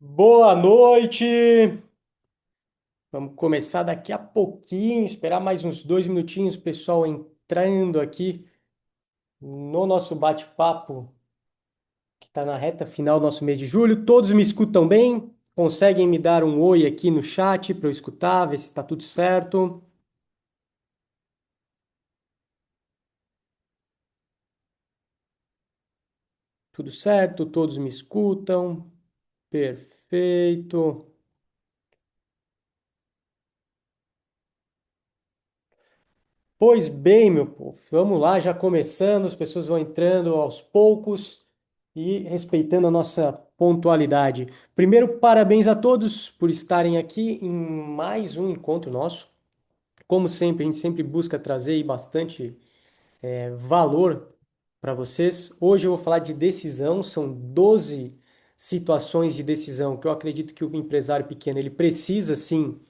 Boa noite! Vamos começar daqui a pouquinho, esperar mais uns 2 minutinhos, o pessoal entrando aqui no nosso bate-papo, que está na reta final do nosso mês de julho. Todos me escutam bem? Conseguem me dar um oi aqui no chat para eu escutar, ver se está tudo certo? Tudo certo? Todos me escutam? Perfeito. Pois bem, meu povo, vamos lá, já começando, as pessoas vão entrando aos poucos e respeitando a nossa pontualidade. Primeiro, parabéns a todos por estarem aqui em mais um encontro nosso. Como sempre, a gente sempre busca trazer aí bastante valor para vocês. Hoje eu vou falar de decisão, são 12 situações de decisão que eu acredito que o empresário pequeno ele precisa sim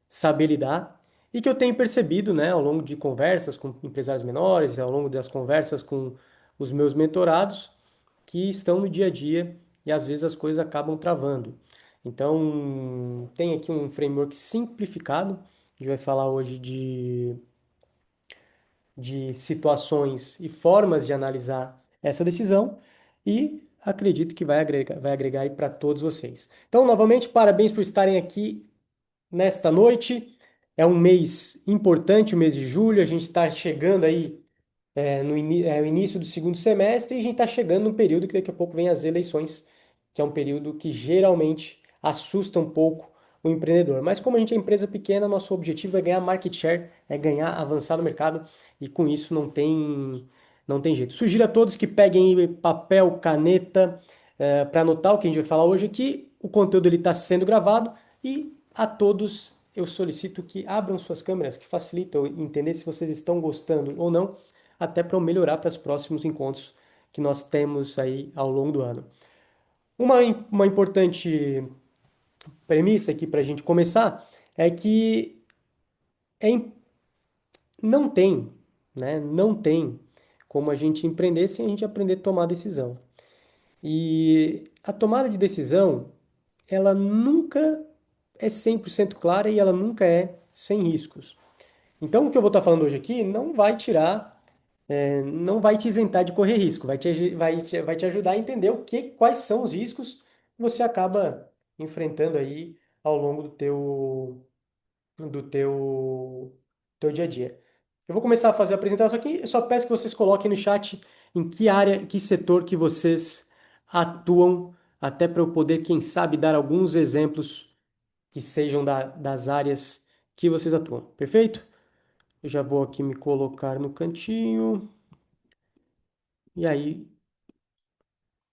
saber lidar e que eu tenho percebido, né, ao longo de conversas com empresários menores, ao longo das conversas com os meus mentorados, que estão no dia a dia e às vezes as coisas acabam travando. Então, tem aqui um framework simplificado. A gente vai falar hoje de situações e formas de analisar essa decisão e acredito que vai agregar aí para todos vocês. Então, novamente, parabéns por estarem aqui nesta noite. É um mês importante, o mês de julho. A gente está chegando aí o início do segundo semestre e a gente está chegando num período que daqui a pouco vem as eleições, que é um período que geralmente assusta um pouco o empreendedor. Mas como a gente é empresa pequena, nosso objetivo é ganhar market share, é ganhar, avançar no mercado e com isso não tem jeito. Sugiro a todos que peguem aí papel, caneta, para anotar o que a gente vai falar hoje aqui. O conteúdo ele está sendo gravado e a todos eu solicito que abram suas câmeras, que facilitam entender se vocês estão gostando ou não até para melhorar para os próximos encontros que nós temos aí ao longo do ano. Uma importante premissa aqui para a gente começar é que é, não tem, né? Não tem como a gente empreender sem a gente aprender a tomar decisão. E a tomada de decisão, ela nunca é 100% clara e ela nunca é sem riscos. Então, o que eu vou estar falando hoje aqui não vai tirar, não vai te isentar de correr risco, vai te ajudar a entender quais são os riscos que você acaba enfrentando aí ao longo do teu dia a dia. Eu vou começar a fazer a apresentação aqui, eu só peço que vocês coloquem no chat em que área, que setor que vocês atuam, até para eu poder, quem sabe, dar alguns exemplos que sejam das áreas que vocês atuam. Perfeito? Eu já vou aqui me colocar no cantinho. E aí,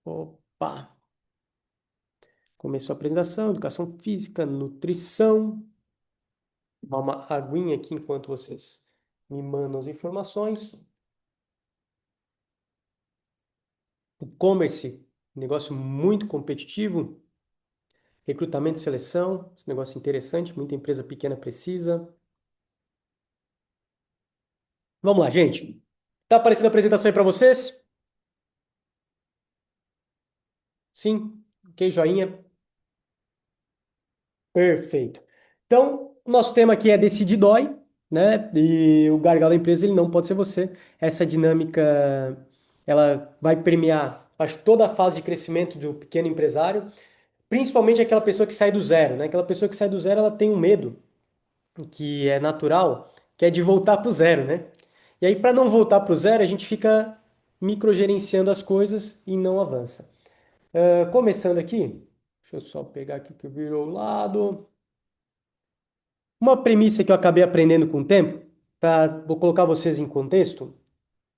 opa, começou a apresentação, educação física, nutrição. Dar uma aguinha aqui enquanto vocês me mandam as informações. E-commerce, negócio muito competitivo. Recrutamento e seleção, esse negócio interessante, muita empresa pequena precisa. Vamos lá, gente. Tá aparecendo a apresentação aí para vocês? Sim? Ok, joinha. Perfeito. Então, o nosso tema aqui é Decide Dói, né? E o gargalo da empresa ele não pode ser você. Essa dinâmica ela vai premiar, acho, toda a fase de crescimento do pequeno empresário, principalmente aquela pessoa que sai do zero, né? Aquela pessoa que sai do zero, ela tem um medo que é natural, que é de voltar para o zero, né? E aí, para não voltar para o zero, a gente fica microgerenciando as coisas e não avança. Começando aqui, deixa eu só pegar aqui que virou o lado. Uma premissa que eu acabei aprendendo com o tempo, vou colocar vocês em contexto,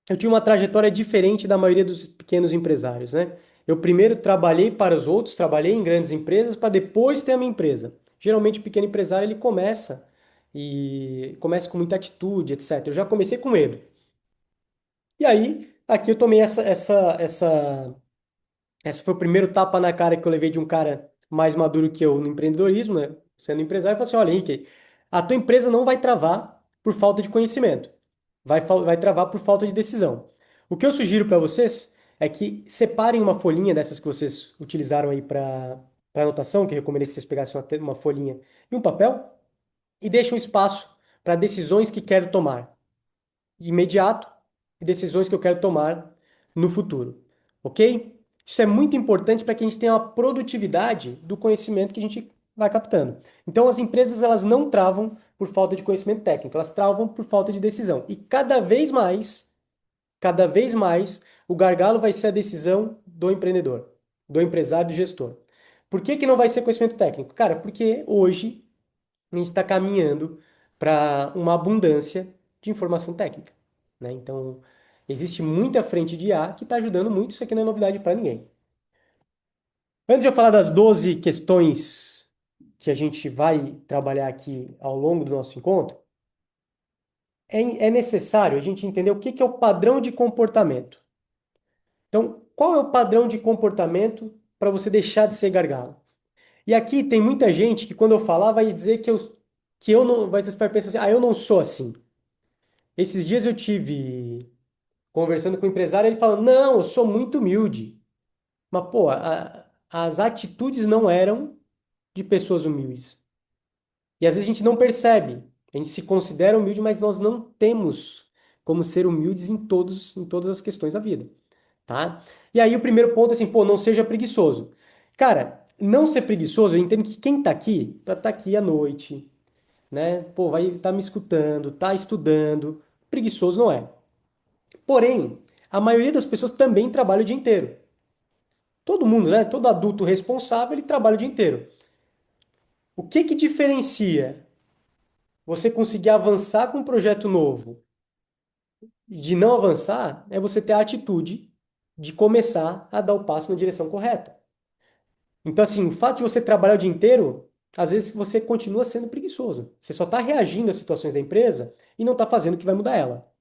eu tinha uma trajetória diferente da maioria dos pequenos empresários, né? Eu primeiro trabalhei para os outros, trabalhei em grandes empresas para depois ter a minha empresa. Geralmente o pequeno empresário ele começa com muita atitude, etc. Eu já comecei com medo. E aí, aqui eu tomei essa foi o primeiro tapa na cara que eu levei de um cara mais maduro que eu no empreendedorismo, né? Sendo empresário, eu falei assim: olha, Henrique, a tua empresa não vai travar por falta de conhecimento, vai travar por falta de decisão. O que eu sugiro para vocês é que separem uma folhinha dessas que vocês utilizaram aí para anotação, que eu recomendei que vocês pegassem uma folhinha e um papel, e deixe um espaço para decisões que quero tomar de imediato e decisões que eu quero tomar no futuro. Ok? Isso é muito importante para que a gente tenha uma produtividade do conhecimento que a gente vai captando. Então, as empresas elas não travam por falta de conhecimento técnico, elas travam por falta de decisão. E cada vez mais, o gargalo vai ser a decisão do empreendedor, do empresário, do gestor. Por que que não vai ser conhecimento técnico? Cara, porque hoje a gente está caminhando para uma abundância de informação técnica, né? Então, existe muita frente de IA que está ajudando muito, isso aqui não é novidade para ninguém. Antes de eu falar das 12 questões que a gente vai trabalhar aqui ao longo do nosso encontro, é necessário a gente entender o que que é o padrão de comportamento. Então, qual é o padrão de comportamento para você deixar de ser gargalo? E aqui tem muita gente que quando eu falar vai dizer que eu não, vai pensar assim, ah, eu não sou assim. Esses dias eu tive conversando com o empresário, ele falando, não, eu sou muito humilde. Mas, pô, as atitudes não eram de pessoas humildes. E às vezes a gente não percebe. A gente se considera humilde, mas nós não temos como ser humildes em todas as questões da vida, tá? E aí o primeiro ponto é assim, pô, não seja preguiçoso. Cara, não ser preguiçoso, eu entendo que quem tá aqui, pra estar aqui à noite, né? Pô, vai estar me escutando, tá estudando. Preguiçoso não é. Porém, a maioria das pessoas também trabalha o dia inteiro. Todo mundo, né? Todo adulto responsável, ele trabalha o dia inteiro. O que que diferencia você conseguir avançar com um projeto novo de não avançar é você ter a atitude de começar a dar o passo na direção correta. Então, assim, o fato de você trabalhar o dia inteiro, às vezes você continua sendo preguiçoso. Você só está reagindo às situações da empresa e não está fazendo o que vai mudar ela.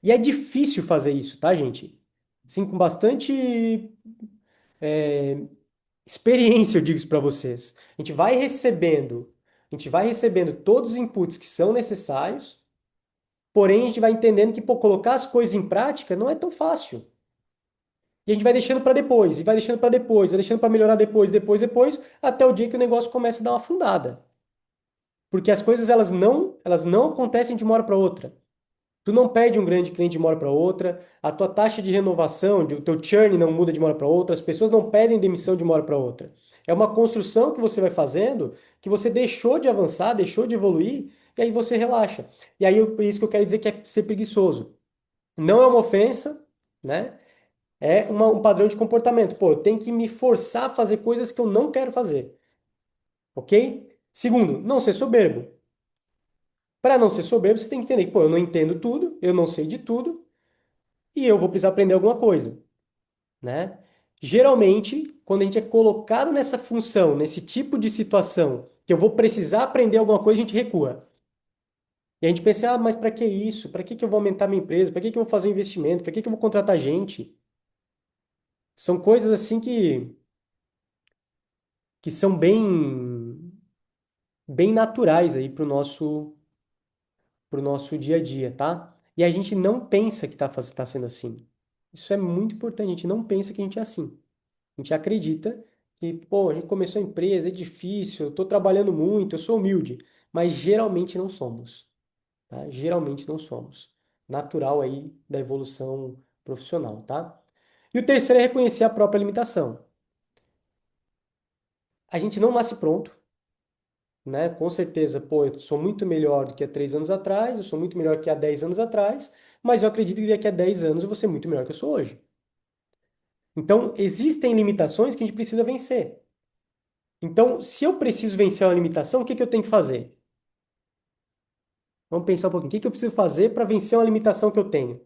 E é difícil fazer isso, tá, gente? Sim, com bastante experiência, eu digo isso para vocês. A gente vai recebendo todos os inputs que são necessários, porém a gente vai entendendo que, pô, colocar as coisas em prática não é tão fácil. E a gente vai deixando para depois, e vai deixando para depois, vai deixando para melhorar depois, até o dia que o negócio começa a dar uma afundada. Porque as coisas elas não acontecem de uma hora para outra. Tu não perde um grande cliente de uma hora para outra, a tua taxa de renovação, o teu churn não muda de uma hora para outra, as pessoas não pedem demissão de uma hora para outra. É uma construção que você vai fazendo, que você deixou de avançar, deixou de evoluir, e aí você relaxa. E aí por isso que eu quero dizer que é ser preguiçoso. Não é uma ofensa, né? É um padrão de comportamento. Pô, eu tenho que me forçar a fazer coisas que eu não quero fazer, ok? Segundo, não ser soberbo. Para não ser soberbo, você tem que entender que, pô, eu não entendo tudo, eu não sei de tudo, e eu vou precisar aprender alguma coisa, né? Geralmente, quando a gente é colocado nessa função, nesse tipo de situação, que eu vou precisar aprender alguma coisa, a gente recua. E a gente pensa, ah, mas para que isso? Para que que eu vou aumentar minha empresa? Para que que eu vou fazer um investimento? Para que que eu vou contratar gente? São coisas assim que são bem naturais aí pro nosso dia a dia, tá? E a gente não pensa que tá sendo assim. Isso é muito importante, a gente não pensa que a gente é assim. A gente acredita que, pô, a gente começou a empresa, é difícil, eu tô trabalhando muito, eu sou humilde. Mas geralmente não somos, tá? Geralmente não somos. Natural aí da evolução profissional, tá? E o terceiro é reconhecer a própria limitação. A gente não nasce pronto, né? Com certeza, pô, eu sou muito melhor do que há 3 anos atrás, eu sou muito melhor que há 10 anos atrás, mas eu acredito que daqui a 10 anos eu vou ser muito melhor que eu sou hoje. Então, existem limitações que a gente precisa vencer. Então, se eu preciso vencer uma limitação, o que que eu tenho que fazer? Vamos pensar um pouquinho. O que que eu preciso fazer para vencer uma limitação que eu tenho?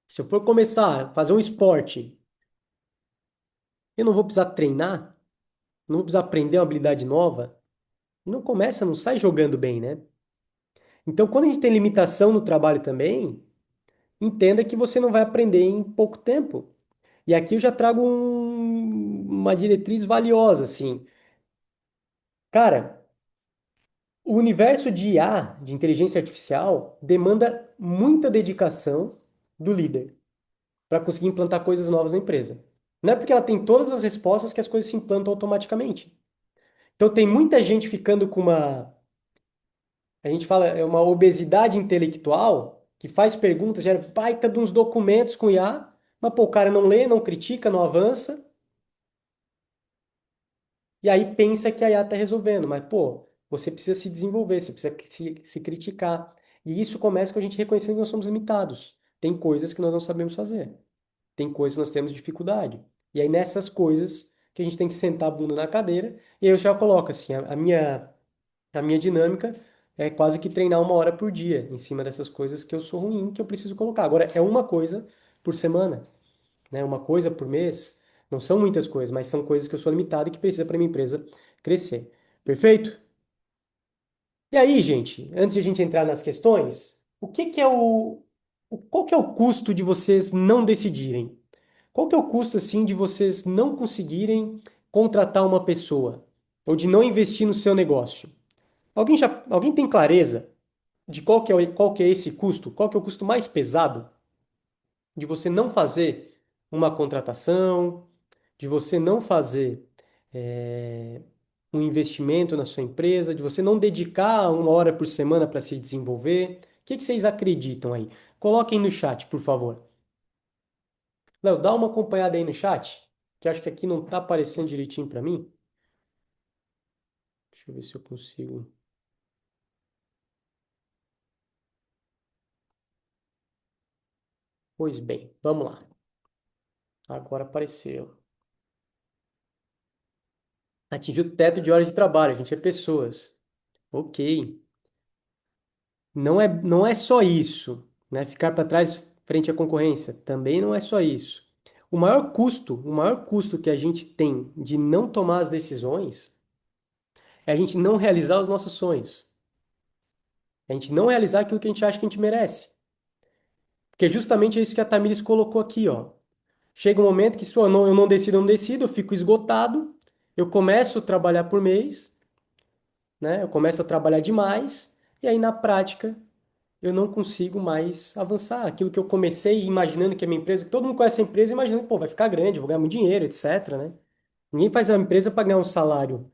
Se eu for começar a fazer um esporte, eu não vou precisar treinar, não vou precisar aprender uma habilidade nova, não começa, não sai jogando bem, né? Então, quando a gente tem limitação no trabalho também, entenda que você não vai aprender em pouco tempo. E aqui eu já trago uma diretriz valiosa, assim. Cara, o universo de IA, de inteligência artificial, demanda muita dedicação do líder para conseguir implantar coisas novas na empresa. Não é porque ela tem todas as respostas que as coisas se implantam automaticamente. Então tem muita gente ficando com uma, a gente fala, é uma obesidade intelectual, que faz perguntas, gera baita de uns documentos com IA, mas pô, o cara não lê, não critica, não avança, e aí pensa que a IA está resolvendo. Mas, pô, você precisa se desenvolver, você precisa se criticar. E isso começa com a gente reconhecendo que nós somos limitados. Tem coisas que nós não sabemos fazer. Tem coisas que nós temos dificuldade. E aí nessas coisas que a gente tem que sentar a bunda na cadeira, e aí eu já coloco assim, a minha dinâmica é quase que treinar 1 hora por dia em cima dessas coisas que eu sou ruim, que eu preciso colocar. Agora, é uma coisa por semana, né? Uma coisa por mês. Não são muitas coisas, mas são coisas que eu sou limitado e que precisa para minha empresa crescer. Perfeito? E aí, gente, antes de a gente entrar nas questões, qual que é o custo de vocês não decidirem? Qual que é o custo, assim, de vocês não conseguirem contratar uma pessoa? Ou de não investir no seu negócio? Alguém tem clareza de qual que é esse custo? Qual que é o custo mais pesado de você não fazer uma contratação, de você não fazer eh, um investimento na sua empresa, de você não dedicar 1 hora por semana para se desenvolver? O que que vocês acreditam aí? Coloquem no chat, por favor. Léo, dá uma acompanhada aí no chat, que acho que aqui não está aparecendo direitinho para mim. Deixa eu ver se eu consigo. Pois bem, vamos lá. Agora apareceu. Atingiu o teto de horas de trabalho, a gente é pessoas. Ok. Não é só isso, né? Ficar para trás frente à concorrência, também não é só isso. O maior custo que a gente tem de não tomar as decisões é a gente não realizar os nossos sonhos. É a gente não realizar aquilo que a gente acha que a gente merece. Porque justamente é isso que a Tamires colocou aqui, ó. Chega um momento que se eu não decido, eu não decido, eu fico esgotado, eu começo a trabalhar por mês, né? Eu começo a trabalhar demais, e aí na prática eu não consigo mais avançar. Aquilo que eu comecei imaginando que é minha empresa, que todo mundo conhece a empresa, imaginando, pô, vai ficar grande, eu vou ganhar muito dinheiro, etc, né? Ninguém faz a empresa para ganhar um salário,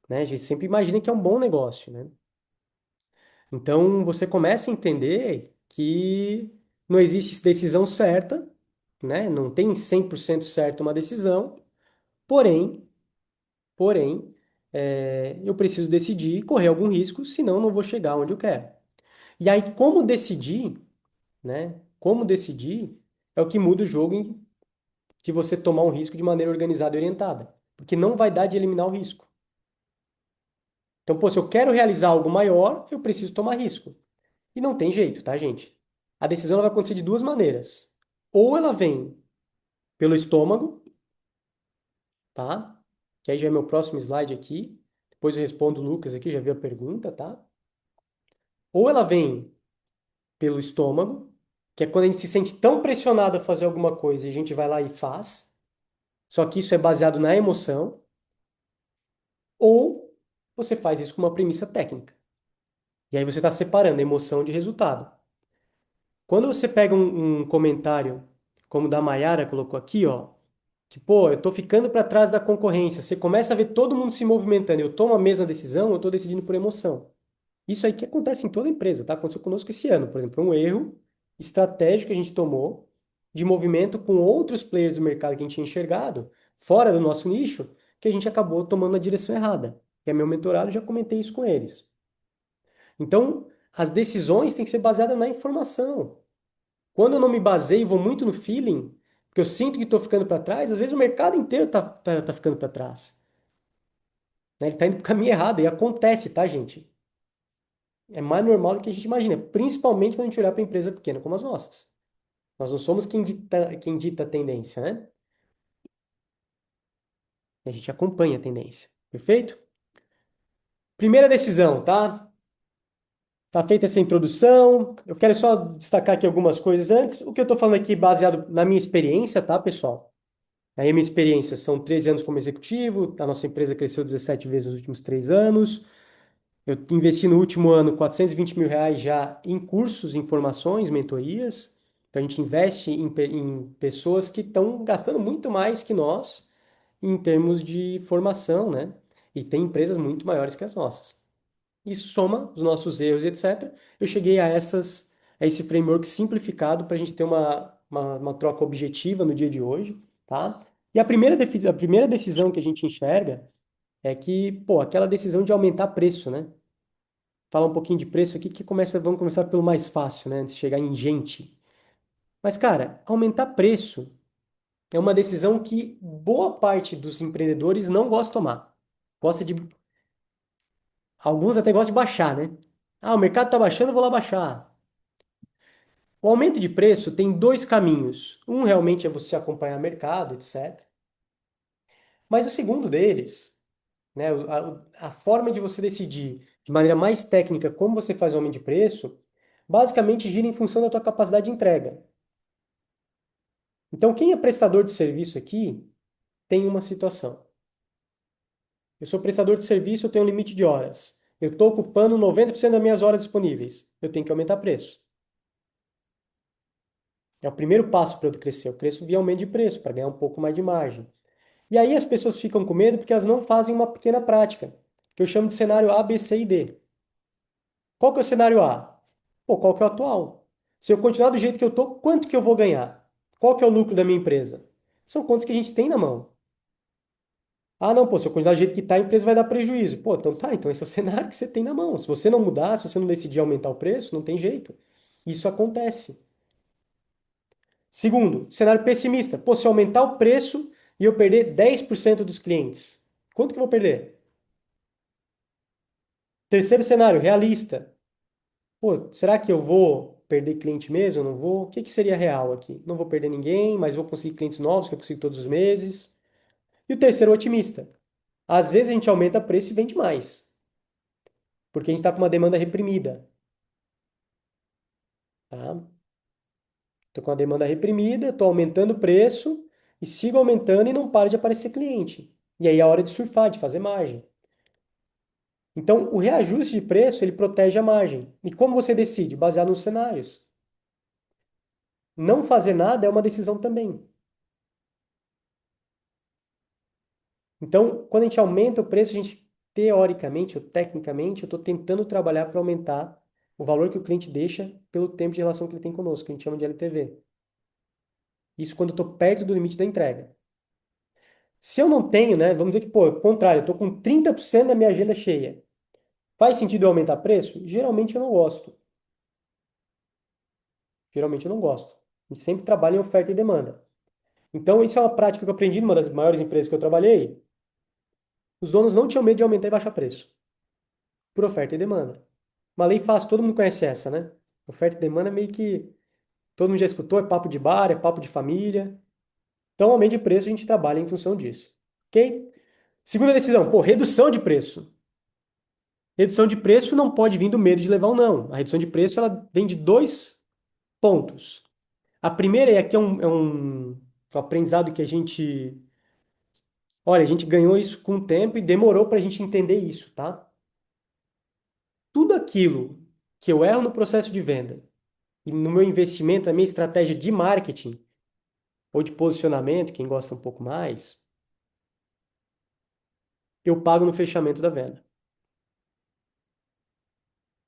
né? A gente sempre imagina que é um bom negócio, né? Então você começa a entender que não existe decisão certa, né? Não tem 100% certo uma decisão, porém, eu preciso decidir e correr algum risco, senão eu não vou chegar onde eu quero. E aí, como decidir, né? Como decidir é o que muda o jogo de você tomar um risco de maneira organizada e orientada. Porque não vai dar de eliminar o risco. Então, pô, se eu quero realizar algo maior, eu preciso tomar risco. E não tem jeito, tá, gente? A decisão ela vai acontecer de duas maneiras. Ou ela vem pelo estômago, tá? Que aí já é meu próximo slide aqui. Depois eu respondo o Lucas aqui, já viu a pergunta, tá? Ou ela vem pelo estômago, que é quando a gente se sente tão pressionado a fazer alguma coisa e a gente vai lá e faz. Só que isso é baseado na emoção. Ou você faz isso com uma premissa técnica. E aí você está separando emoção de resultado. Quando você pega um comentário, como o da Mayara colocou aqui, ó, que, pô, eu tô ficando para trás da concorrência, você começa a ver todo mundo se movimentando, eu tomo a mesma decisão, eu tô decidindo por emoção. Isso aí que acontece em toda empresa, tá? Aconteceu conosco esse ano, por exemplo, foi um erro estratégico que a gente tomou de movimento com outros players do mercado que a gente tinha enxergado, fora do nosso nicho, que a gente acabou tomando a direção errada. Que é meu mentorado, já comentei isso com eles. Então, as decisões têm que ser baseadas na informação. Quando eu não me baseio e vou muito no feeling, porque eu sinto que estou ficando para trás, às vezes o mercado inteiro tá ficando para trás. Né? Ele está indo para o caminho errado, e acontece, tá, gente? É mais normal do que a gente imagina, principalmente quando a gente olhar para empresa pequena como as nossas. Nós não somos quem dita a tendência, né? A gente acompanha a tendência. Perfeito? Primeira decisão, tá? Tá feita essa introdução. Eu quero só destacar aqui algumas coisas antes. O que eu estou falando aqui baseado na minha experiência, tá, pessoal? Aí a minha experiência são 13 anos como executivo, a nossa empresa cresceu 17 vezes nos últimos 3 anos. Eu investi no último ano R$ 420 mil já em cursos, em formações, mentorias. Então a gente investe em pessoas que estão gastando muito mais que nós em termos de formação, né? E tem empresas muito maiores que as nossas. Isso soma os nossos erros, etc. Eu cheguei a esse framework simplificado para a gente ter uma troca objetiva no dia de hoje, tá? E a primeira decisão que a gente enxerga é que, pô, aquela decisão de aumentar preço, né? Falar um pouquinho de preço aqui, vamos começar pelo mais fácil, né? Antes de chegar em gente. Mas, cara, aumentar preço é uma decisão que boa parte dos empreendedores não gosta de tomar. Gosta de, alguns até gostam de baixar, né? Ah, o mercado está baixando, eu vou lá baixar. O aumento de preço tem dois caminhos. Um realmente é você acompanhar o mercado, etc. Mas o segundo deles, né, a forma de você decidir de maneira mais técnica como você faz o aumento de preço, basicamente gira em função da tua capacidade de entrega. Então, quem é prestador de serviço aqui tem uma situação. Eu sou prestador de serviço, eu tenho um limite de horas. Eu estou ocupando 90% das minhas horas disponíveis. Eu tenho que aumentar preço. É o primeiro passo para eu crescer. Eu cresço via aumento de preço, para ganhar um pouco mais de margem. E aí as pessoas ficam com medo porque elas não fazem uma pequena prática, que eu chamo de cenário A, B, C e D. Qual que é o cenário A? Pô, qual que é o atual? Se eu continuar do jeito que eu tô, quanto que eu vou ganhar? Qual que é o lucro da minha empresa? São contas que a gente tem na mão. Ah, não, pô, se eu continuar do jeito que tá, a empresa vai dar prejuízo. Pô, então tá, então esse é o cenário que você tem na mão. Se você não mudar, se você não decidir aumentar o preço, não tem jeito. Isso acontece. Segundo, cenário pessimista. Pô, se eu aumentar o preço e eu perder 10% dos clientes, quanto que eu vou perder? Terceiro cenário, realista. Pô, será que eu vou perder cliente mesmo? Eu não vou? O que que seria real aqui? Não vou perder ninguém, mas vou conseguir clientes novos que eu consigo todos os meses. E o terceiro, otimista. Às vezes a gente aumenta preço e vende mais, porque a gente está com uma demanda reprimida, tá? Estou com uma demanda reprimida, estou aumentando o preço e sigo aumentando e não para de aparecer cliente. E aí é a hora de surfar, de fazer margem. Então, o reajuste de preço, ele protege a margem. E como você decide? Baseado nos cenários. Não fazer nada é uma decisão também. Então, quando a gente aumenta o preço, a gente, teoricamente ou tecnicamente, eu estou tentando trabalhar para aumentar o valor que o cliente deixa pelo tempo de relação que ele tem conosco, que a gente chama de LTV. Isso quando eu estou perto do limite da entrega. Se eu não tenho, né, vamos dizer que, pô, ao contrário, eu estou com 30% da minha agenda cheia. Faz sentido eu aumentar preço? Geralmente eu não gosto. Geralmente eu não gosto. A gente sempre trabalha em oferta e demanda. Então, isso é uma prática que eu aprendi numa das maiores empresas que eu trabalhei. Os donos não tinham medo de aumentar e baixar preço, por oferta e demanda. Uma lei fácil, todo mundo conhece essa, né? Oferta e demanda é meio que todo mundo já escutou, é papo de bar, é papo de família. Então, aumento de preço a gente trabalha em função disso. Ok? Segunda decisão, pô, redução de preço. Redução de preço não pode vir do medo de levar um não. A redução de preço ela vem de dois pontos. A primeira é que um aprendizado que a gente. Olha, a gente ganhou isso com o tempo e demorou para a gente entender isso, tá? Tudo aquilo que eu erro no processo de venda e no meu investimento, na minha estratégia de marketing ou de posicionamento, quem gosta um pouco mais, eu pago no fechamento da venda.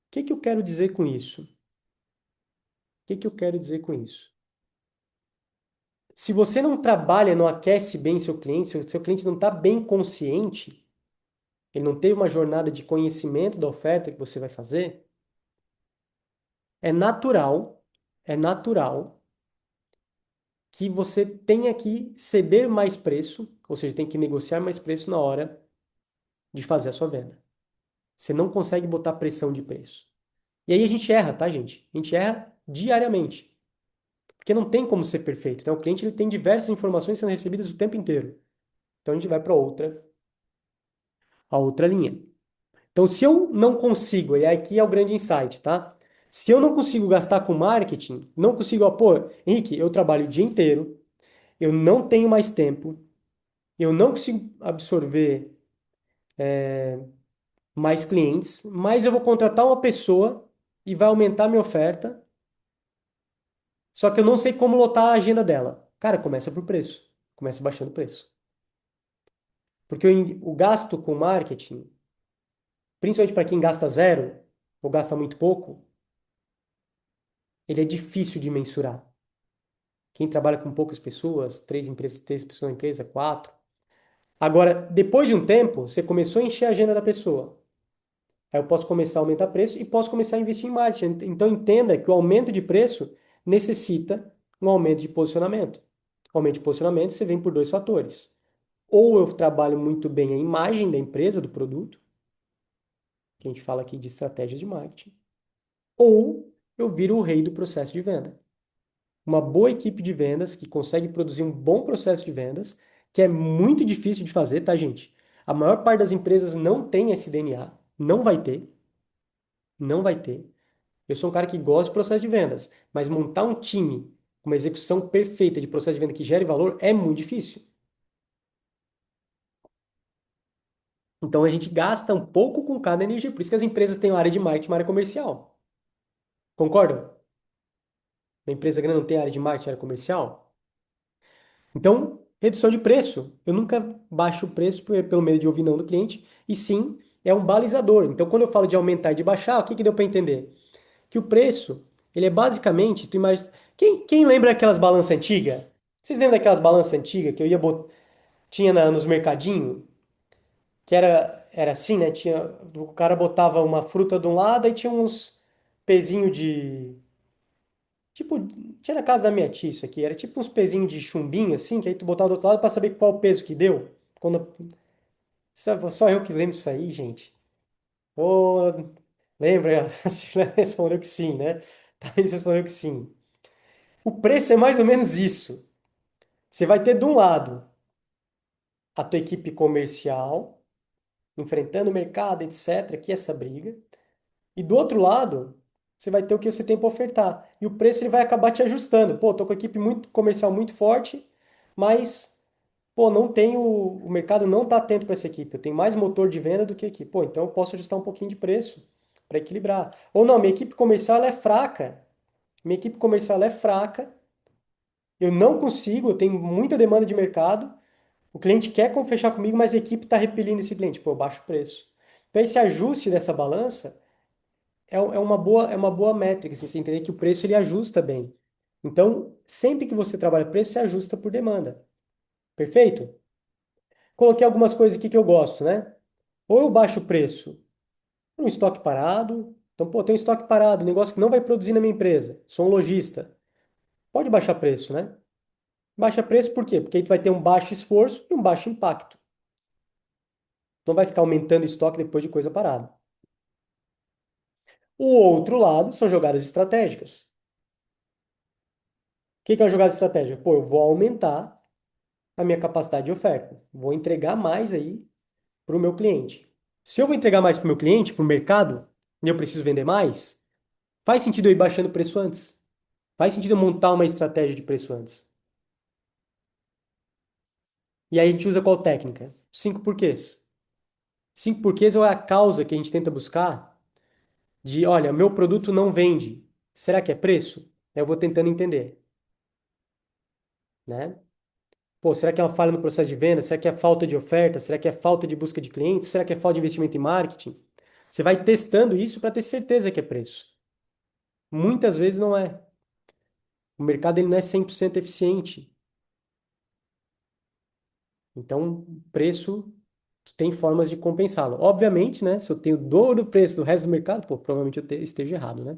O que que eu quero dizer com isso? O que que eu quero dizer com isso? Se você não trabalha, não aquece bem seu cliente, seu cliente não está bem consciente, ele não teve uma jornada de conhecimento da oferta que você vai fazer, é natural, é natural que você tenha que ceder mais preço, ou seja, tem que negociar mais preço na hora de fazer a sua venda. Você não consegue botar pressão de preço. E aí a gente erra, tá, gente? A gente erra diariamente, porque não tem como ser perfeito. Então o cliente ele tem diversas informações sendo recebidas o tempo inteiro. Então a gente vai para a outra linha. Então, se eu não consigo, e aqui é o grande insight, tá? Se eu não consigo gastar com marketing, não consigo, ó, pô, Henrique, eu trabalho o dia inteiro, eu não tenho mais tempo, eu não consigo absorver mais clientes, mas eu vou contratar uma pessoa e vai aumentar minha oferta Só que eu não sei como lotar a agenda dela. Cara, começa por preço. Começa baixando o preço. Porque o gasto com marketing, principalmente para quem gasta zero ou gasta muito pouco, ele é difícil de mensurar. Quem trabalha com poucas pessoas, três pessoas na empresa, quatro. Agora, depois de um tempo, você começou a encher a agenda da pessoa. Aí eu posso começar a aumentar preço e posso começar a investir em marketing. Então entenda que o aumento de preço necessita um aumento de posicionamento. O aumento de posicionamento você vem por dois fatores. Ou eu trabalho muito bem a imagem da empresa, do produto, que a gente fala aqui de estratégias de marketing, ou eu viro o rei do processo de venda. Uma boa equipe de vendas que consegue produzir um bom processo de vendas, que é muito difícil de fazer, tá, gente? A maior parte das empresas não tem esse DNA, não vai ter, não vai ter. Eu sou um cara que gosta de processo de vendas, mas montar um time com uma execução perfeita de processo de venda que gere valor é muito difícil. Então a gente gasta um pouco com cada energia. Por isso que as empresas têm uma área de marketing, uma área comercial. Concordam? Uma empresa grande não tem área de marketing, área comercial? Então, redução de preço. Eu nunca baixo o preço pelo medo de ouvir não do cliente, e sim é um balizador. Então, quando eu falo de aumentar e de baixar, o que que deu para entender? Que o preço, ele é basicamente, tu imagina, quem lembra aquelas balanças antigas? Vocês lembram daquelas balanças antigas que eu ia tinha nos mercadinhos, que era assim, né? O cara botava uma fruta de um lado e tinha uns pezinho de tipo, tinha na casa da minha tia isso aqui, era tipo uns pezinhos de chumbinho assim, que aí tu botava do outro lado pra saber qual o peso que deu. Quando só eu que lembro disso aí, gente. Ô, lembra? A Silvia respondeu que sim, né? Thaís respondeu que sim. O preço é mais ou menos isso. Você vai ter de um lado a tua equipe comercial enfrentando o mercado, etc, que é essa briga. E do outro lado, você vai ter o que você tem para ofertar. E o preço ele vai acabar te ajustando. Pô, tô com a equipe muito comercial muito forte, mas pô, não tenho, o mercado não está atento para essa equipe. Eu tenho mais motor de venda do que equipe. Pô, então eu posso ajustar um pouquinho de preço para equilibrar. Ou não, minha equipe comercial ela é fraca. Minha equipe comercial ela é fraca. Eu não consigo, eu tenho muita demanda de mercado. O cliente quer fechar comigo, mas a equipe está repelindo esse cliente. Pô, eu baixo o preço. Então esse ajuste dessa balança é uma boa métrica, assim, você entender que o preço ele ajusta bem. Então, sempre que você trabalha preço, você ajusta por demanda. Perfeito? Coloquei algumas coisas aqui que eu gosto, né? Ou eu baixo o preço para um estoque parado. Então, pô, tem um estoque parado, negócio que não vai produzir na minha empresa. Sou um lojista. Pode baixar preço, né? Baixa preço por quê? Porque aí tu vai ter um baixo esforço e um baixo impacto. Não vai ficar aumentando estoque depois de coisa parada. O outro lado são jogadas estratégicas. O que que é uma jogada estratégica? Pô, eu vou aumentar a minha capacidade de oferta. Vou entregar mais aí para o meu cliente. Se eu vou entregar mais para o meu cliente, para o mercado, e eu preciso vender mais, faz sentido eu ir baixando o preço antes. Faz sentido eu montar uma estratégia de preço antes. E aí a gente usa qual técnica? Cinco porquês. Cinco porquês é a causa que a gente tenta buscar de, olha, meu produto não vende. Será que é preço? Eu vou tentando entender, né? Pô, será que é uma falha no processo de venda? Será que é falta de oferta? Será que é falta de busca de clientes? Será que é falta de investimento em marketing? Você vai testando isso para ter certeza que é preço. Muitas vezes não é. O mercado ele não é 100% eficiente. Então, preço tu tem formas de compensá-lo. Obviamente, né? Se eu tenho o dobro do preço do resto do mercado, pô, provavelmente eu esteja errado, né?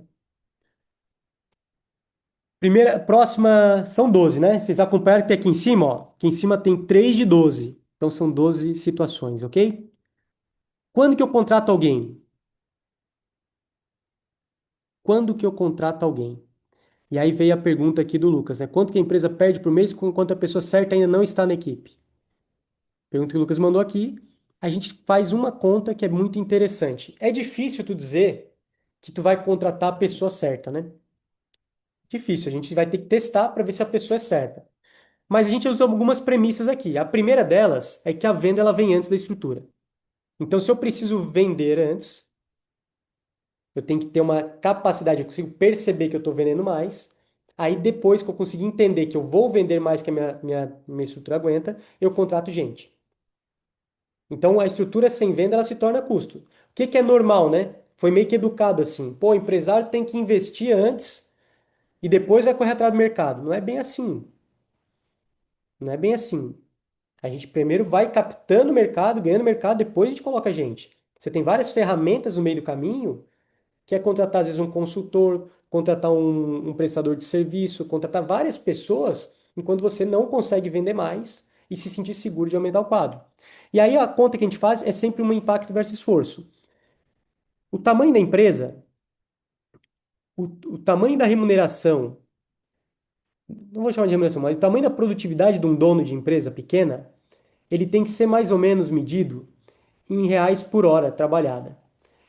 Próxima, são 12, né? Vocês acompanharam que tem aqui em cima, ó. Aqui em cima tem 3 de 12. Então são 12 situações, ok? Quando que eu contrato alguém? Quando que eu contrato alguém? E aí veio a pergunta aqui do Lucas, né? Quanto que a empresa perde por mês enquanto a pessoa certa ainda não está na equipe? Pergunta que o Lucas mandou aqui. A gente faz uma conta que é muito interessante. É difícil tu dizer que tu vai contratar a pessoa certa, né? Difícil. A gente vai ter que testar para ver se a pessoa é certa. Mas a gente usa algumas premissas aqui. A primeira delas é que a venda ela vem antes da estrutura. Então, se eu preciso vender antes, eu tenho que ter uma capacidade, eu consigo perceber que eu estou vendendo mais. Aí depois que eu conseguir entender que eu vou vender mais que a minha estrutura aguenta, eu contrato gente. Então a estrutura sem venda ela se torna custo. O que que é normal, né? Foi meio que educado assim. Pô, o empresário tem que investir antes e depois vai correr atrás do mercado. Não é bem assim. Não é bem assim. A gente primeiro vai captando o mercado, ganhando mercado, depois a gente coloca a gente. Você tem várias ferramentas no meio do caminho, que é contratar às vezes um consultor, contratar um prestador de serviço, contratar várias pessoas, enquanto você não consegue vender mais e se sentir seguro de aumentar o quadro. E aí a conta que a gente faz é sempre um impacto versus esforço. O tamanho da empresa, o tamanho da remuneração, não vou chamar de remuneração, mas o tamanho da produtividade de um dono de empresa pequena, ele tem que ser mais ou menos medido em reais por hora trabalhada.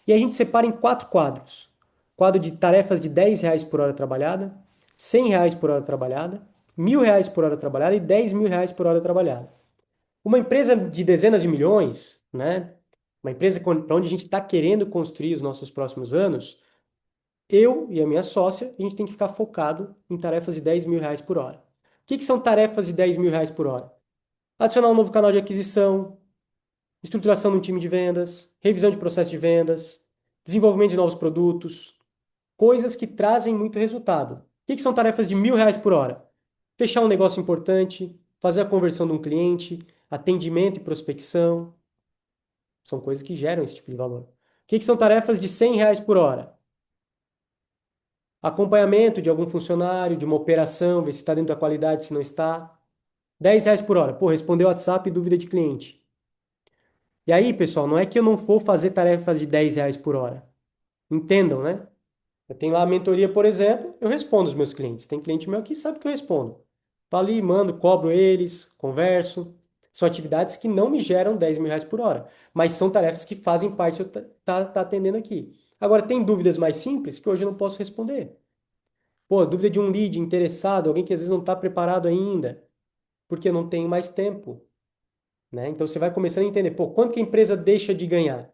E a gente separa em quatro quadros. Quadro de tarefas de R$ 10 por hora trabalhada, R$ 100 por hora trabalhada, R$ 1.000 por hora trabalhada e R$ 10.000 por hora trabalhada. Uma empresa de dezenas de milhões, né? Uma empresa para onde a gente está querendo construir os nossos próximos anos, eu e a minha sócia, a gente tem que ficar focado em tarefas de R$ 10.000 por hora. O que são tarefas de R$ 10.000 por hora? Adicionar um novo canal de aquisição, estruturação de um time de vendas, revisão de processo de vendas, desenvolvimento de novos produtos, coisas que trazem muito resultado. O que são tarefas de R$ 1.000 por hora? Fechar um negócio importante, fazer a conversão de um cliente, atendimento e prospecção, são coisas que geram esse tipo de valor. O que são tarefas de R$ 100 por hora? Acompanhamento de algum funcionário, de uma operação, ver se está dentro da qualidade, se não está. R$ 10 por hora. Pô, respondeu WhatsApp, dúvida de cliente. E aí, pessoal, não é que eu não vou fazer tarefas de R$ 10 por hora. Entendam, né? Eu tenho lá a mentoria, por exemplo, eu respondo os meus clientes. Tem cliente meu que sabe que eu respondo. Falo ali, mando, cobro eles, converso. São atividades que não me geram R$ 10.000 por hora, mas são tarefas que fazem parte de eu tá atendendo aqui. Agora, tem dúvidas mais simples que hoje eu não posso responder. Pô, dúvida de um lead interessado, alguém que às vezes não está preparado ainda, porque eu não tenho mais tempo, né? Então você vai começando a entender, pô, quanto que a empresa deixa de ganhar?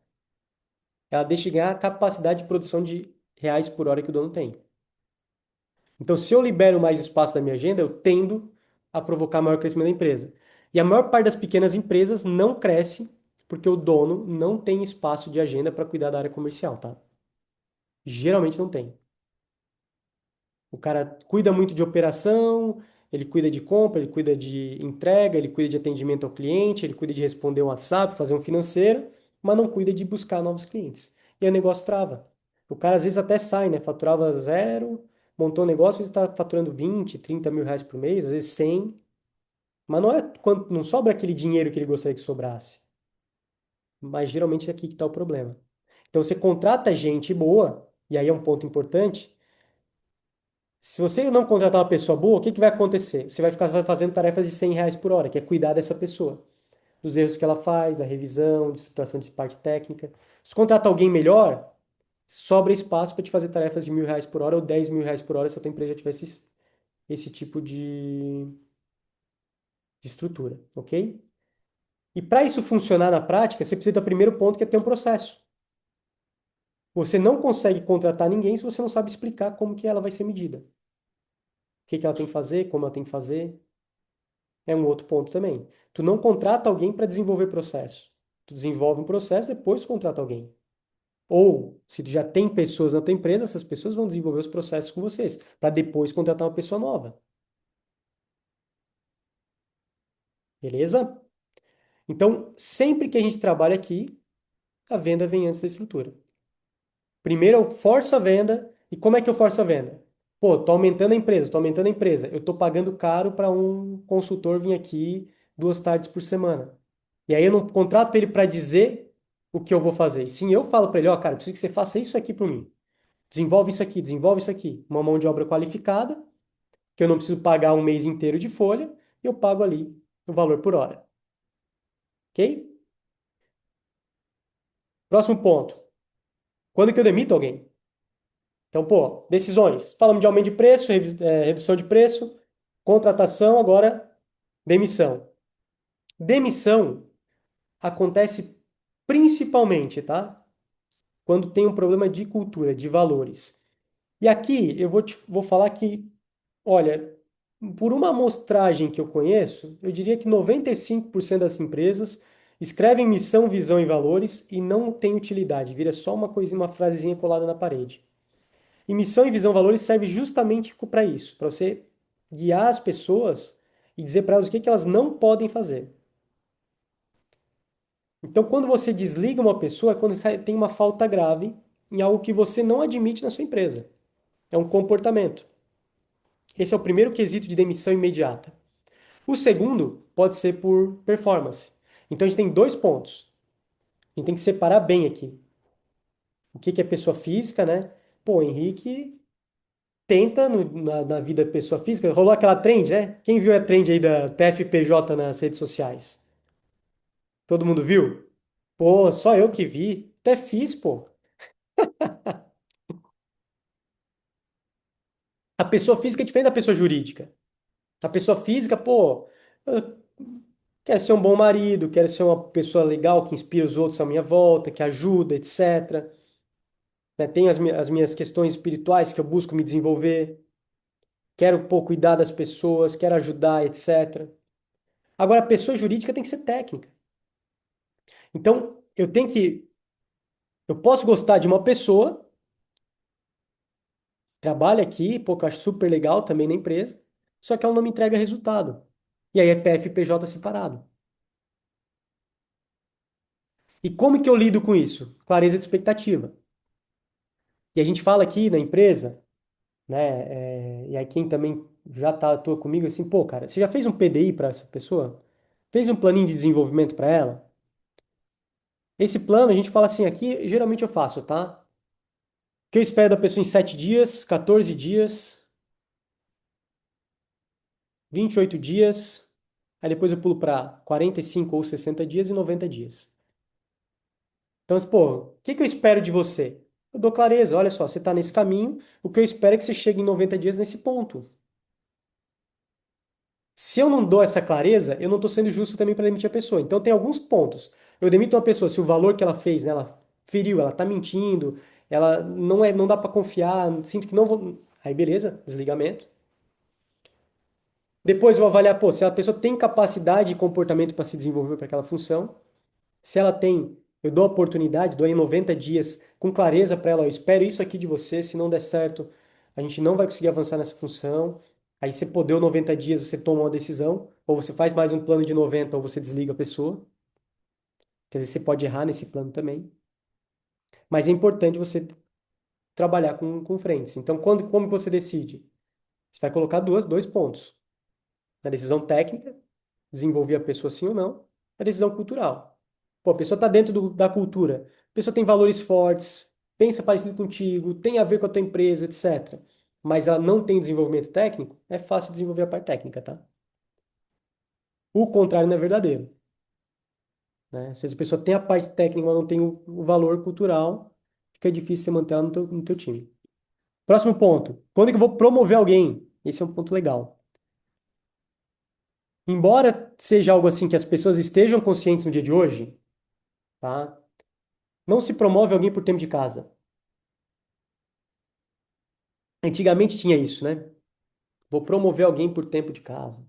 Ela deixa de ganhar a capacidade de produção de reais por hora que o dono tem. Então, se eu libero mais espaço da minha agenda, eu tendo a provocar maior crescimento da empresa. E a maior parte das pequenas empresas não cresce porque o dono não tem espaço de agenda para cuidar da área comercial, tá? Geralmente não tem. O cara cuida muito de operação, ele cuida de compra, ele cuida de entrega, ele cuida de atendimento ao cliente, ele cuida de responder um WhatsApp, fazer um financeiro, mas não cuida de buscar novos clientes. E aí o negócio trava. O cara às vezes até sai, né? Faturava zero, montou um negócio, e está faturando 20, R$ 30.000 por mês, às vezes 100, mas não é quanto, não sobra aquele dinheiro que ele gostaria que sobrasse. Mas geralmente é aqui que está o problema. Então você contrata gente boa, e aí é um ponto importante. Se você não contratar uma pessoa boa, o que que vai acontecer? Você vai ficar fazendo tarefas de R$ 100 por hora, que é cuidar dessa pessoa, dos erros que ela faz, da revisão, de estruturação de parte técnica. Se contratar alguém melhor, sobra espaço para te fazer tarefas de R$ 1.000 por hora ou R$ 10.000 por hora se a tua empresa já tivesse esse tipo de estrutura, ok? E para isso funcionar na prática, você precisa do primeiro ponto, que é ter um processo. Você não consegue contratar ninguém se você não sabe explicar como que ela vai ser medida. O que que ela tem que fazer, como ela tem que fazer. É um outro ponto também. Tu não contrata alguém para desenvolver processo. Tu desenvolve um processo, depois tu contrata alguém. Ou, se tu já tem pessoas na tua empresa, essas pessoas vão desenvolver os processos com vocês, para depois contratar uma pessoa nova. Beleza? Então, sempre que a gente trabalha aqui, a venda vem antes da estrutura. Primeiro eu forço a venda. E como é que eu forço a venda? Pô, tô aumentando a empresa, tô aumentando a empresa. Eu tô pagando caro para um consultor vir aqui 2 tardes por semana. E aí eu não contrato ele para dizer o que eu vou fazer. E sim, eu falo para ele, ó, cara, eu preciso que você faça isso aqui por mim. Desenvolve isso aqui, desenvolve isso aqui. Uma mão de obra qualificada, que eu não preciso pagar um mês inteiro de folha, e eu pago ali o valor por hora. Ok? Próximo ponto. Quando que eu demito alguém? Então, pô, decisões. Falamos de aumento de preço, redução de preço, contratação, agora demissão. Demissão acontece principalmente, tá? Quando tem um problema de cultura, de valores. E aqui eu vou falar que Olha, por uma amostragem que eu conheço, eu diria que 95% das empresas escrevem missão, visão e valores e não tem utilidade, vira só uma coisinha, uma frasezinha colada na parede. E missão e visão e valores serve justamente para isso, para você guiar as pessoas e dizer para elas o que que elas não podem fazer. Então, quando você desliga uma pessoa, é quando tem uma falta grave em algo que você não admite na sua empresa. É um comportamento. Esse é o primeiro quesito de demissão imediata. O segundo pode ser por performance. Então a gente tem dois pontos. A gente tem que separar bem aqui. O que que é pessoa física, né? Pô, o Henrique tenta na vida pessoa física. Rolou aquela trend, né? Quem viu a trend aí da TFPJ nas redes sociais? Todo mundo viu? Pô, só eu que vi. Até fiz, pô. A pessoa física é diferente da pessoa jurídica. A pessoa física, pô, eu quero ser um bom marido, quero ser uma pessoa legal que inspira os outros à minha volta, que ajuda, etc. Né? Tenho as minhas questões espirituais que eu busco me desenvolver, quero, pô, cuidar das pessoas, quero ajudar, etc. Agora, a pessoa jurídica tem que ser técnica. Então, eu posso gostar de uma pessoa, trabalha aqui, pô, que eu acho super legal também na empresa, só que ela não me entrega resultado. E aí é PF e PJ separado. E como que eu lido com isso? Clareza de expectativa. E a gente fala aqui na empresa, né? E aí quem também já atua comigo assim, pô, cara, você já fez um PDI para essa pessoa? Fez um planinho de desenvolvimento para ela? Esse plano a gente fala assim aqui, geralmente eu faço, tá? O que eu espero da pessoa em 7 dias, 14 dias, 28 dias, aí depois eu pulo para 45 ou 60 dias e 90 dias. Então, pô, o que que eu espero de você? Eu dou clareza, olha só, você está nesse caminho, o que eu espero é que você chegue em 90 dias nesse ponto. Se eu não dou essa clareza, eu não estou sendo justo também para demitir a pessoa. Então tem alguns pontos. Eu demito uma pessoa se o valor que ela fez, né, ela feriu, ela está mentindo, ela não dá para confiar, sinto que não vou. Aí beleza, desligamento. Depois eu vou avaliar, pô, se a pessoa tem capacidade e comportamento para se desenvolver para aquela função. Se ela tem, eu dou a oportunidade, dou em 90 dias com clareza para ela, eu espero isso aqui de você, se não der certo, a gente não vai conseguir avançar nessa função. Aí você pô, deu 90 dias, você toma uma decisão, ou você faz mais um plano de 90, ou você desliga a pessoa. Quer dizer, você pode errar nesse plano também. Mas é importante você trabalhar com frentes. Então, como que você decide? Você vai colocar dois pontos. Na decisão técnica, desenvolver a pessoa sim ou não, a decisão cultural. Pô, a pessoa está dentro da cultura, a pessoa tem valores fortes, pensa parecido contigo, tem a ver com a tua empresa, etc. Mas ela não tem desenvolvimento técnico, é fácil desenvolver a parte técnica, tá? O contrário não é verdadeiro, né? Se a pessoa tem a parte técnica, mas não tem o valor cultural, fica difícil você manter ela no teu time. Próximo ponto. Quando é que eu vou promover alguém? Esse é um ponto legal. Embora seja algo assim que as pessoas estejam conscientes no dia de hoje, tá? Não se promove alguém por tempo de casa. Antigamente tinha isso, né? Vou promover alguém por tempo de casa.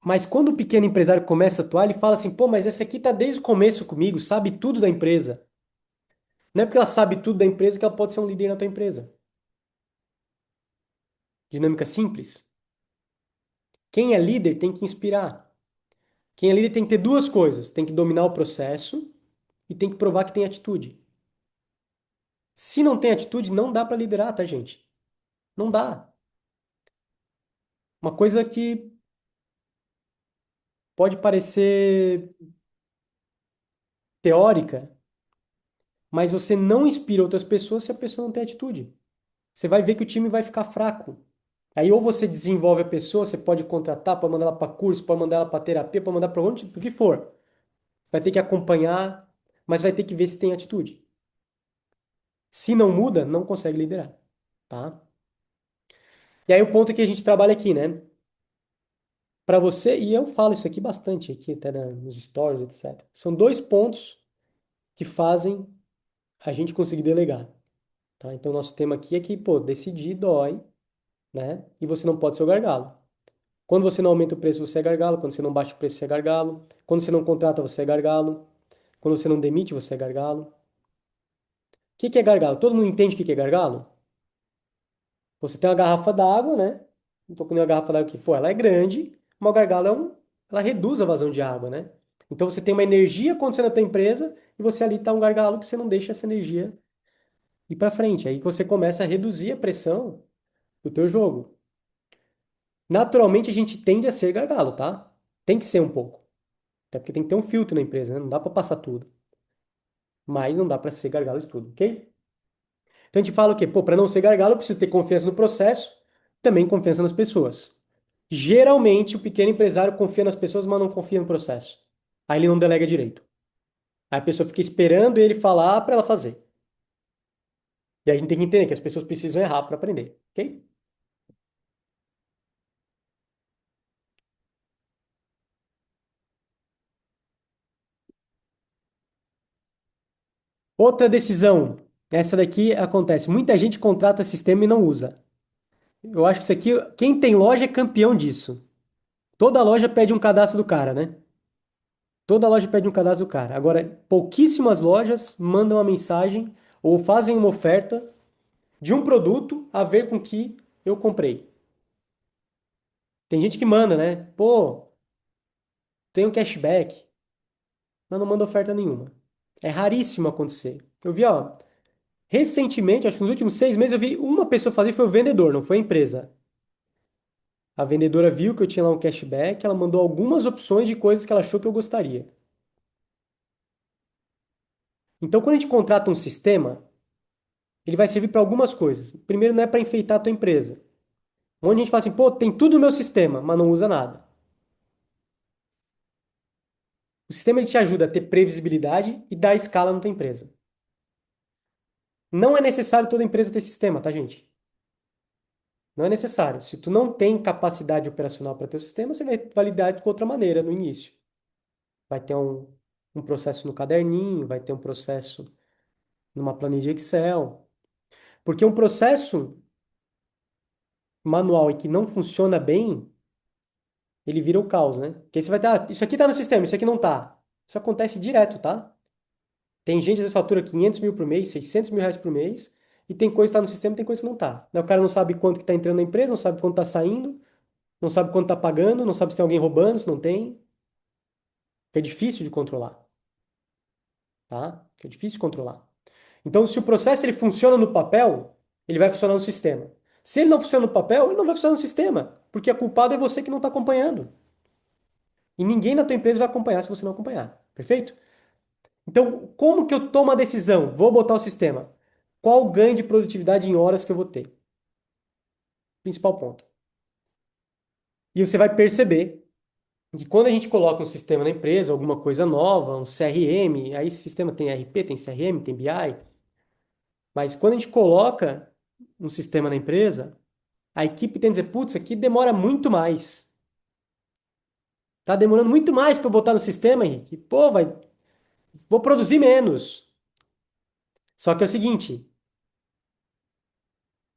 Mas quando o pequeno empresário começa a atuar, ele fala assim: pô, mas essa aqui tá desde o começo comigo, sabe tudo da empresa. Não é porque ela sabe tudo da empresa que ela pode ser um líder na tua empresa. Dinâmica simples. Quem é líder tem que inspirar. Quem é líder tem que ter duas coisas: tem que dominar o processo e tem que provar que tem atitude. Se não tem atitude, não dá para liderar, tá, gente? Não dá. Uma coisa que pode parecer teórica, mas você não inspira outras pessoas se a pessoa não tem atitude. Você vai ver que o time vai ficar fraco. Aí ou você desenvolve a pessoa, você pode contratar, pode mandar ela para curso, pode mandar ela para terapia, pode mandar para onde, o que for. Vai ter que acompanhar, mas vai ter que ver se tem atitude. Se não muda, não consegue liderar, tá? E aí o ponto é que a gente trabalha aqui, né? Para você, e eu falo isso aqui bastante aqui, até nos stories, etc. São dois pontos que fazem a gente conseguir delegar. tá? Então, nosso tema aqui é que, pô, decidir dói, né? E você não pode ser o gargalo. Quando você não aumenta o preço, você é gargalo. Quando você não baixa o preço, você é gargalo. Quando você não contrata, você é gargalo. Quando você não demite, você é gargalo. O que que é gargalo? Todo mundo entende o que que é gargalo? Você tem uma garrafa d'água, né? Não tô com nenhuma garrafa d'água aqui. Pô, ela é grande, mas o gargalo ela reduz a vazão de água, né? Então você tem uma energia acontecendo na tua empresa e você ali tá um gargalo que você não deixa essa energia ir para frente. Aí que você começa a reduzir a pressão do teu jogo. Naturalmente a gente tende a ser gargalo, tá? Tem que ser um pouco. Até porque tem que ter um filtro na empresa, né? Não dá para passar tudo. Mas não dá para ser gargalo de tudo, ok? Então a gente fala o quê? Pô, para não ser gargalo, eu preciso ter confiança no processo, também confiança nas pessoas. Geralmente, o pequeno empresário confia nas pessoas, mas não confia no processo. Aí ele não delega direito. Aí a pessoa fica esperando ele falar para ela fazer. E aí a gente tem que entender que as pessoas precisam errar para aprender, ok? Outra decisão. Essa daqui acontece. Muita gente contrata sistema e não usa. Eu acho que isso aqui, quem tem loja é campeão disso. Toda loja pede um cadastro do cara, né? Toda loja pede um cadastro do cara. Agora, pouquíssimas lojas mandam uma mensagem ou fazem uma oferta de um produto a ver com que eu comprei. Tem gente que manda, né? Pô, tem um cashback, mas não manda oferta nenhuma. É raríssimo acontecer. Eu vi, ó, recentemente, acho que nos últimos 6 meses, eu vi uma pessoa fazer, foi o vendedor, não foi a empresa. A vendedora viu que eu tinha lá um cashback, ela mandou algumas opções de coisas que ela achou que eu gostaria. Então, quando a gente contrata um sistema, ele vai servir para algumas coisas. Primeiro, não é para enfeitar a tua empresa. Onde a gente fala assim, pô, tem tudo no meu sistema, mas não usa nada. O sistema ele te ajuda a ter previsibilidade e dar escala na tua empresa. Não é necessário toda empresa ter sistema, tá, gente? Não é necessário. Se tu não tem capacidade operacional para ter o sistema, você vai validar de outra maneira no início. Vai ter um processo no caderninho, vai ter um processo numa planilha Excel. Porque um processo manual e que não funciona bem, ele vira o caos, né? Porque aí você vai ter, ah, isso aqui tá no sistema, isso aqui não tá. Isso acontece direto, tá? Tem gente que às vezes fatura 500 mil por mês, 600 mil reais por mês, e tem coisa que tá no sistema, tem coisa que não tá. Daí o cara não sabe quanto que tá entrando na empresa, não sabe quanto tá saindo, não sabe quanto tá pagando, não sabe se tem alguém roubando, se não tem. É difícil de controlar, tá? É difícil de controlar. Então, se o processo ele funciona no papel, ele vai funcionar no sistema. Se ele não funciona no papel, ele não vai funcionar no sistema, porque a culpada é você que não está acompanhando. E ninguém na tua empresa vai acompanhar se você não acompanhar. Perfeito? Então, como que eu tomo a decisão? Vou botar o sistema. Qual o ganho de produtividade em horas que eu vou ter? Principal ponto. E você vai perceber que quando a gente coloca um sistema na empresa, alguma coisa nova, um CRM, aí esse sistema tem RP, tem CRM, tem BI, mas quando a gente coloca um sistema na empresa, a equipe tem que dizer, putz, aqui demora muito mais. Tá demorando muito mais para eu botar no sistema, Henrique. Pô, vou produzir menos. Só que é o seguinte,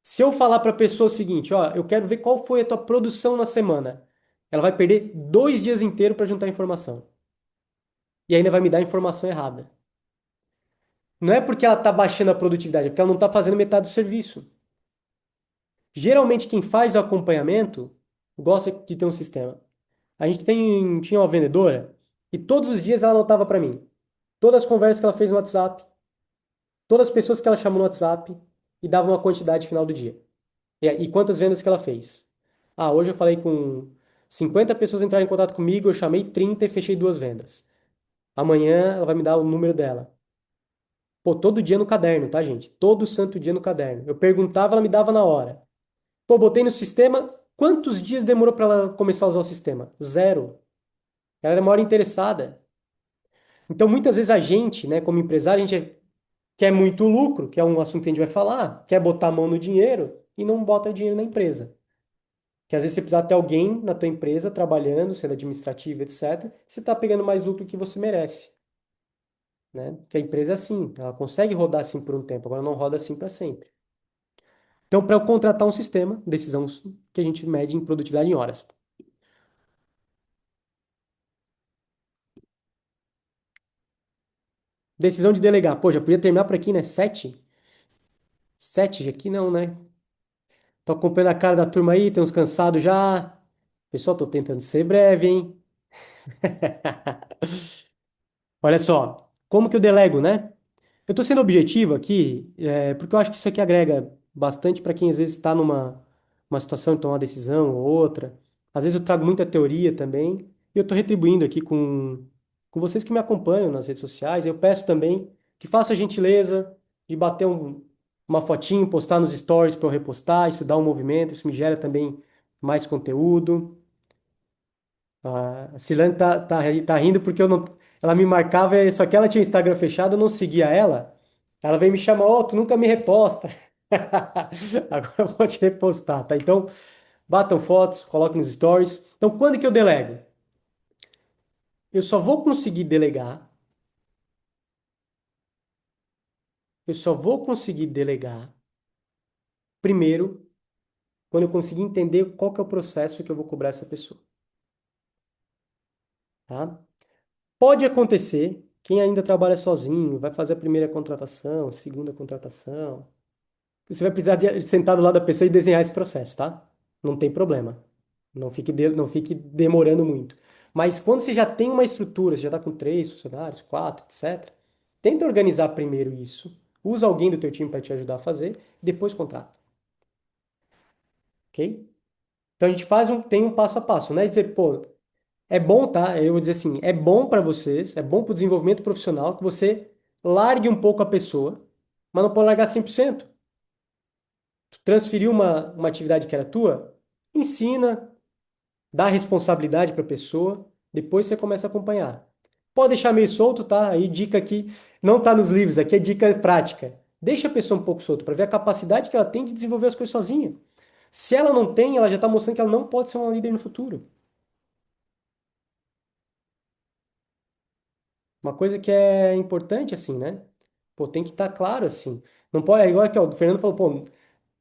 se eu falar para a pessoa o seguinte, ó, eu quero ver qual foi a tua produção na semana, ela vai perder 2 dias inteiros para juntar informação. E ainda vai me dar informação errada. Não é porque ela está baixando a produtividade, é porque ela não está fazendo metade do serviço. Geralmente quem faz o acompanhamento gosta de ter um sistema. A gente tinha uma vendedora e todos os dias ela anotava para mim todas as conversas que ela fez no WhatsApp, todas as pessoas que ela chamou no WhatsApp e dava uma quantidade final do dia. E quantas vendas que ela fez. Ah, hoje eu falei com 50 pessoas entraram em contato comigo, eu chamei 30 e fechei 2 vendas. Amanhã ela vai me dar o número dela. Pô, todo dia no caderno, tá, gente? Todo santo dia no caderno. Eu perguntava, ela me dava na hora. Pô, botei no sistema. Quantos dias demorou para ela começar a usar o sistema? Zero. Ela era a maior interessada. Então, muitas vezes a gente, né, como empresário, a gente quer muito lucro, que é um assunto que a gente vai falar, quer botar a mão no dinheiro e não bota dinheiro na empresa. Que às vezes você precisa ter alguém na tua empresa trabalhando, sendo administrativo, etc. Você está pegando mais lucro que você merece, né? Que a empresa é assim, ela consegue rodar assim por um tempo, agora não roda assim para sempre. Então, para eu contratar um sistema, decisão que a gente mede em produtividade em horas. Decisão de delegar. Pô, já podia terminar por aqui, né? Sete? Sete aqui não, né? Tô acompanhando a cara da turma aí, tem uns cansados já. Pessoal, tô tentando ser breve, hein? Olha só, como que eu delego, né? Eu estou sendo objetivo aqui, porque eu acho que isso aqui agrega bastante para quem às vezes está numa uma situação de tomar uma decisão ou outra. Às vezes eu trago muita teoria também, e eu estou retribuindo aqui com vocês que me acompanham nas redes sociais. Eu peço também que faça a gentileza de bater uma fotinho, postar nos stories para eu repostar, isso dá um movimento, isso me gera também mais conteúdo. A Cirlane tá rindo porque eu não, ela me marcava, só que ela tinha o Instagram fechado, eu não seguia ela. Ela veio me chamar, ó, tu nunca me reposta. Agora eu vou te repostar, tá? Então, batam fotos, coloquem nos stories. Então, quando que eu delego? Eu só vou conseguir delegar, eu só vou conseguir delegar primeiro quando eu conseguir entender qual que é o processo que eu vou cobrar essa pessoa, tá? Pode acontecer, quem ainda trabalha sozinho, vai fazer a primeira contratação, segunda contratação. Você vai precisar de sentar do lado da pessoa e desenhar esse processo, tá? Não tem problema. Não fique demorando muito. Mas quando você já tem uma estrutura, você já está com três funcionários, quatro, etc., tenta organizar primeiro isso. Usa alguém do teu time para te ajudar a fazer, depois contrata, ok? Então a gente tem um passo a passo, né? Dizer, pô, é bom, tá? Eu vou dizer assim, é bom para vocês, é bom para o desenvolvimento profissional que você largue um pouco a pessoa, mas não pode largar 100%. Tu transferiu uma atividade que era tua, ensina, dá responsabilidade para a pessoa, depois você começa a acompanhar. Pode deixar meio solto, tá? Aí dica aqui, não tá nos livros, aqui é dica prática. Deixa a pessoa um pouco solta para ver a capacidade que ela tem de desenvolver as coisas sozinha. Se ela não tem, ela já está mostrando que ela não pode ser uma líder no futuro. Uma coisa que é importante, assim, né? Pô, tem que estar claro, assim. Não pode, é igual aqui, ó, o Fernando falou, pô,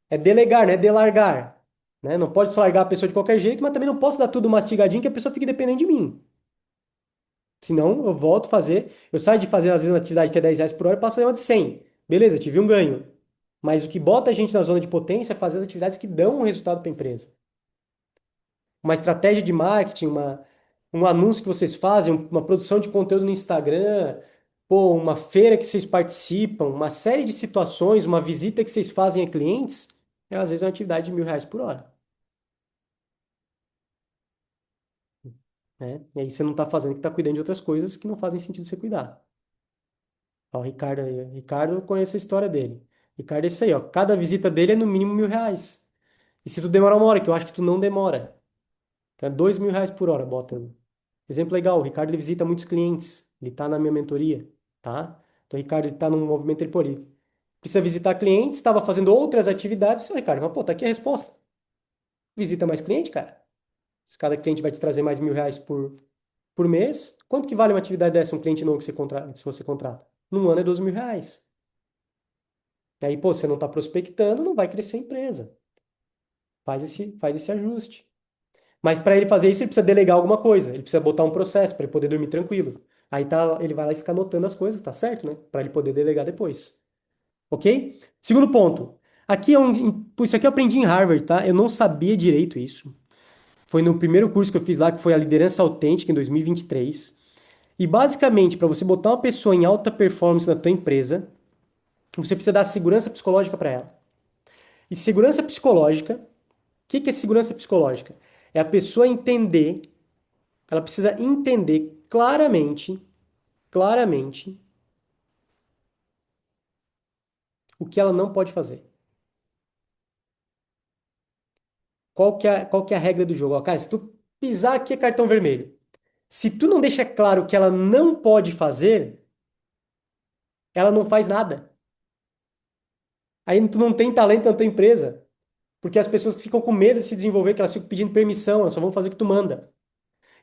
é delegar, né? Delargar. Né? Não pode só largar a pessoa de qualquer jeito, mas também não posso dar tudo mastigadinho que a pessoa fique dependendo de mim. Senão, eu volto a fazer. Eu saio de fazer, às vezes, uma atividade que é 10 reais por hora e passo a fazer uma de 100. Beleza, tive um ganho. Mas o que bota a gente na zona de potência é fazer as atividades que dão um resultado para a empresa. Uma estratégia de marketing, um anúncio que vocês fazem, uma produção de conteúdo no Instagram, pô, uma feira que vocês participam, uma série de situações, uma visita que vocês fazem a clientes, às vezes é uma atividade de 1.000 reais por hora. Né? E aí você não está fazendo que está cuidando de outras coisas que não fazem sentido você cuidar. Ó, o Ricardo aí. O Ricardo, eu conheço a história dele. Ricardo é isso aí, ó. Cada visita dele é no mínimo 1.000 reais. E se tu demorar uma hora, que eu acho que tu não demora, então é 2.000 reais por hora, bota. Exemplo legal, o Ricardo ele visita muitos clientes. Ele tá na minha mentoria, tá? Então o Ricardo ele tá num movimento ele, pô, ele precisa visitar clientes, estava fazendo outras atividades. Ô, Ricardo, mas, pô, tá aqui a resposta. Visita mais cliente, cara. Se cada cliente vai te trazer mais 1.000 reais por mês, quanto que vale uma atividade dessa, um cliente novo que você contrata, se você contrata? Num ano é 12.000 reais. E aí, pô, você não está prospectando, não vai crescer a empresa. Faz esse ajuste. Mas para ele fazer isso, ele precisa delegar alguma coisa. Ele precisa botar um processo para ele poder dormir tranquilo. Aí tá, ele vai lá e fica anotando as coisas, tá certo, né? Para ele poder delegar depois. Ok? Segundo ponto. Aqui é pô, isso aqui eu aprendi em Harvard, tá? Eu não sabia direito isso. Foi no primeiro curso que eu fiz lá, que foi a liderança autêntica em 2023. E basicamente, para você botar uma pessoa em alta performance na tua empresa, você precisa dar segurança psicológica para ela. E segurança psicológica, o que é segurança psicológica? É a pessoa entender, ela precisa entender claramente, o que ela não pode fazer. Qual que é a regra do jogo? Ó, cara, se tu pisar aqui é cartão vermelho. Se tu não deixa claro o que ela não pode fazer, ela não faz nada. Aí tu não tem talento na tua empresa. Porque as pessoas ficam com medo de se desenvolver, que elas ficam pedindo permissão, elas só vão fazer o que tu manda.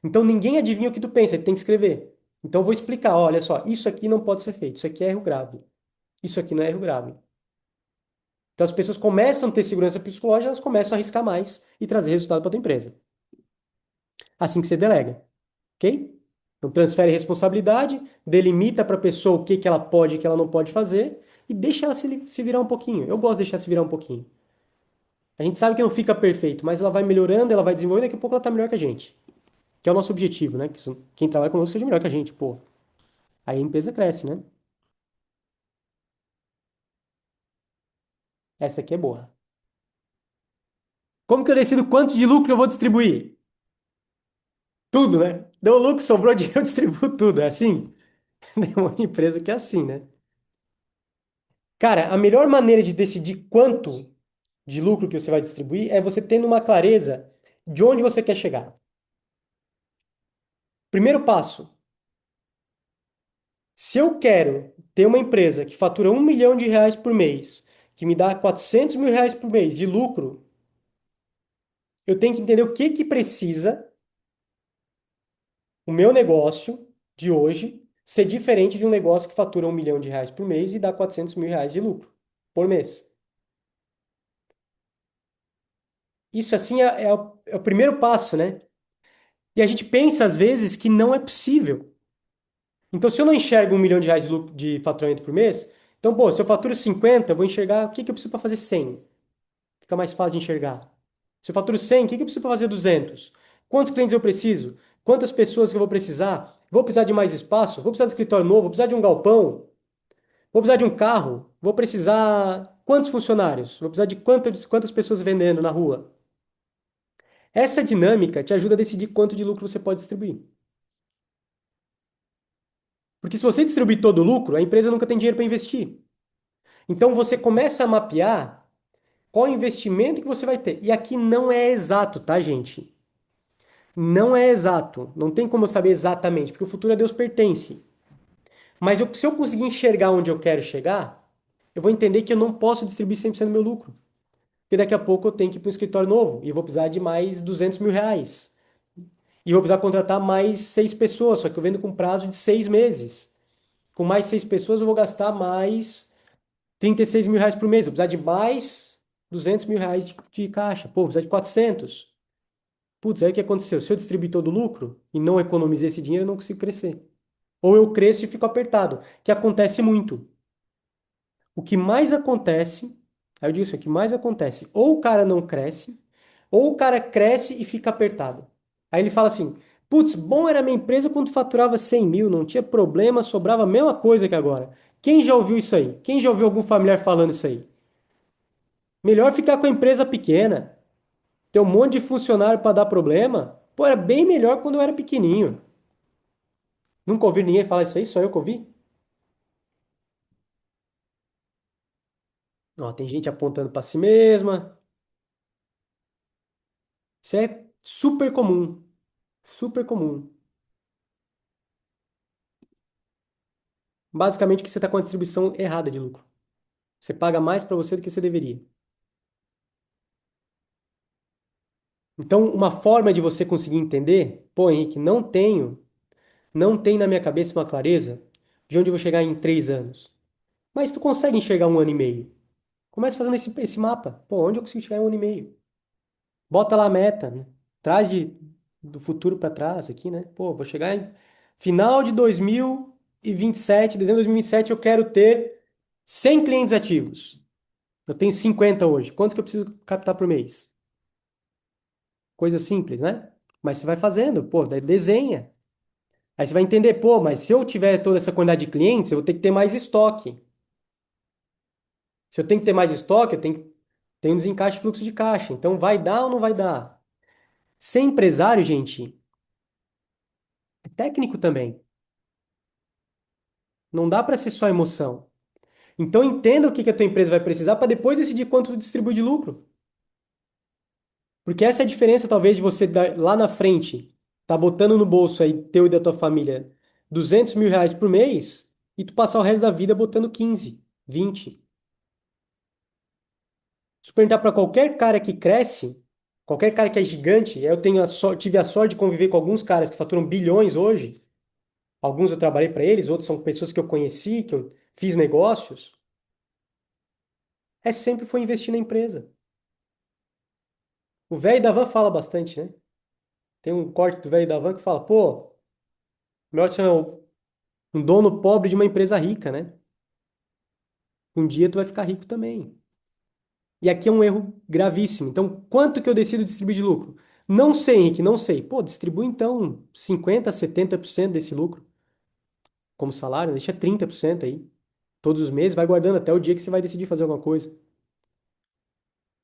Então ninguém adivinha o que tu pensa, ele tem que escrever. Então eu vou explicar, ó, olha só, isso aqui não pode ser feito, isso aqui é erro grave. Isso aqui não é erro grave. Então as pessoas começam a ter segurança psicológica, elas começam a arriscar mais e trazer resultado para a tua empresa. Assim que você delega, ok? Então transfere responsabilidade, delimita para a pessoa o que que ela pode e o que ela não pode fazer e deixa ela se virar um pouquinho. Eu gosto de deixar se virar um pouquinho. A gente sabe que não fica perfeito, mas ela vai melhorando, ela vai desenvolvendo, daqui a pouco ela tá melhor que a gente. Que é o nosso objetivo, né? Que quem trabalha conosco seja melhor que a gente, pô. Aí a empresa cresce, né? Essa aqui é boa. Como que eu decido quanto de lucro eu vou distribuir? Tudo, né? Deu lucro, sobrou dinheiro, eu distribuo tudo. É assim? Tem uma empresa que é assim, né? Cara, a melhor maneira de decidir quanto de lucro que você vai distribuir é você tendo uma clareza de onde você quer chegar. Primeiro passo, se eu quero ter uma empresa que fatura R$ 1 milhão por mês, que me dá R$ 400 mil por mês de lucro, eu tenho que entender o que que precisa o meu negócio de hoje ser diferente de um negócio que fatura R$ 1 milhão por mês e dá R$ 400 mil de lucro por mês. Isso assim é o primeiro passo, né? E a gente pensa às vezes que não é possível. Então, se eu não enxergo R$ 1 milhão de lucro, de faturamento por mês, então, pô, se eu faturo 50, eu vou enxergar o que que eu preciso para fazer 100. Fica mais fácil de enxergar. Se eu faturo 100, o que que eu preciso para fazer 200? Quantos clientes eu preciso? Quantas pessoas que eu vou precisar? Vou precisar de mais espaço? Vou precisar de escritório novo? Vou precisar de um galpão? Vou precisar de um carro? Vou precisar quantos funcionários? Vou precisar de quantas pessoas vendendo na rua? Essa dinâmica te ajuda a decidir quanto de lucro você pode distribuir. Porque se você distribuir todo o lucro, a empresa nunca tem dinheiro para investir. Então você começa a mapear qual investimento que você vai ter. E aqui não é exato, tá, gente? Não é exato. Não tem como eu saber exatamente, porque o futuro a Deus pertence. Mas se eu conseguir enxergar onde eu quero chegar, eu vou entender que eu não posso distribuir 100% do meu lucro. Porque daqui a pouco eu tenho que ir para um escritório novo e eu vou precisar de mais R$ 200 mil. E eu vou precisar contratar mais 6 pessoas, só que eu vendo com prazo de 6 meses. Com mais 6 pessoas eu vou gastar mais R$ 36 mil por mês. Eu vou precisar de mais R$ 200 mil de caixa. Pô, vou precisar de 400. Putz, aí o que aconteceu? Se eu distribuir todo o lucro e não economizei esse dinheiro, eu não consigo crescer. Ou eu cresço e fico apertado, que acontece muito. O que mais acontece, aí eu digo assim, o que mais acontece, ou o cara não cresce, ou o cara cresce e fica apertado. Aí ele fala assim, putz, bom era a minha empresa quando faturava 100 mil, não tinha problema, sobrava a mesma coisa que agora. Quem já ouviu isso aí? Quem já ouviu algum familiar falando isso aí? Melhor ficar com a empresa pequena, ter um monte de funcionário para dar problema. Pô, era bem melhor quando eu era pequenininho. Nunca ouvi ninguém falar isso aí, só eu que ouvi. Ó, tem gente apontando para si mesma. Isso é super comum. Super comum. Basicamente, que você está com a distribuição errada de lucro. Você paga mais para você do que você deveria. Então, uma forma de você conseguir entender, pô, Henrique, não tem na minha cabeça uma clareza de onde eu vou chegar em 3 anos. Mas tu consegue enxergar 1 ano e meio. Comece fazendo esse mapa. Pô, onde eu consigo chegar em 1 ano e meio? Bota lá a meta, né? Traz do futuro para trás aqui, né? Pô, vou chegar em final de 2027, dezembro de 2027, eu quero ter 100 clientes ativos. Eu tenho 50 hoje. Quantos que eu preciso captar por mês? Coisa simples, né? Mas você vai fazendo, pô, daí desenha. Aí você vai entender, pô, mas se eu tiver toda essa quantidade de clientes, eu vou ter que ter mais estoque. Se eu tenho que ter mais estoque, eu tenho um desencaixe de fluxo de caixa. Então, vai dar ou não vai dar? Ser empresário, gente, é técnico também. Não dá para ser só emoção. Então, entenda o que que a tua empresa vai precisar para depois decidir quanto tu distribui de lucro. Porque essa é a diferença, talvez, de você lá na frente, tá botando no bolso aí, teu e da tua família, R$ 200 mil por mês, e tu passar o resto da vida botando 15, 20. Se tu perguntar para qualquer cara que cresce, qualquer cara que é gigante, eu tive a sorte de conviver com alguns caras que faturam bilhões hoje. Alguns eu trabalhei para eles, outros são pessoas que eu conheci, que eu fiz negócios. sempre foi investir na empresa. O velho da van fala bastante, né? Tem um corte do velho da van que fala, pô, melhor ser um dono pobre de uma empresa rica, né? Um dia tu vai ficar rico também. E aqui é um erro gravíssimo. Então, quanto que eu decido distribuir de lucro? Não sei, Henrique, não sei. Pô, distribui então 50, 70% desse lucro como salário, deixa 30% aí. Todos os meses, vai guardando até o dia que você vai decidir fazer alguma coisa.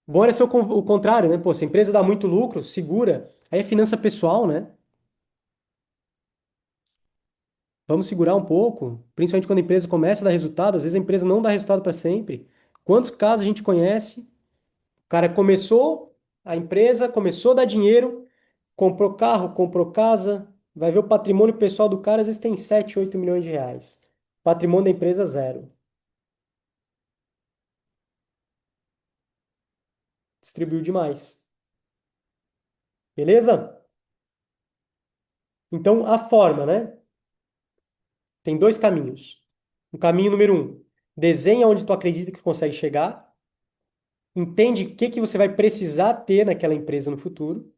Bom era ser o contrário, né? Pô, se a empresa dá muito lucro, segura. Aí é finança pessoal, né? Vamos segurar um pouco, principalmente quando a empresa começa a dar resultado. Às vezes a empresa não dá resultado para sempre. Quantos casos a gente conhece? O cara começou, a empresa começou a dar dinheiro, comprou carro, comprou casa, vai ver o patrimônio pessoal do cara, às vezes tem 7, 8 milhões de reais. Patrimônio da empresa, zero. Distribuiu demais. Beleza? Então, a forma, né? Tem dois caminhos. O caminho número um, desenha onde tu acredita que consegue chegar, entende o que que você vai precisar ter naquela empresa no futuro,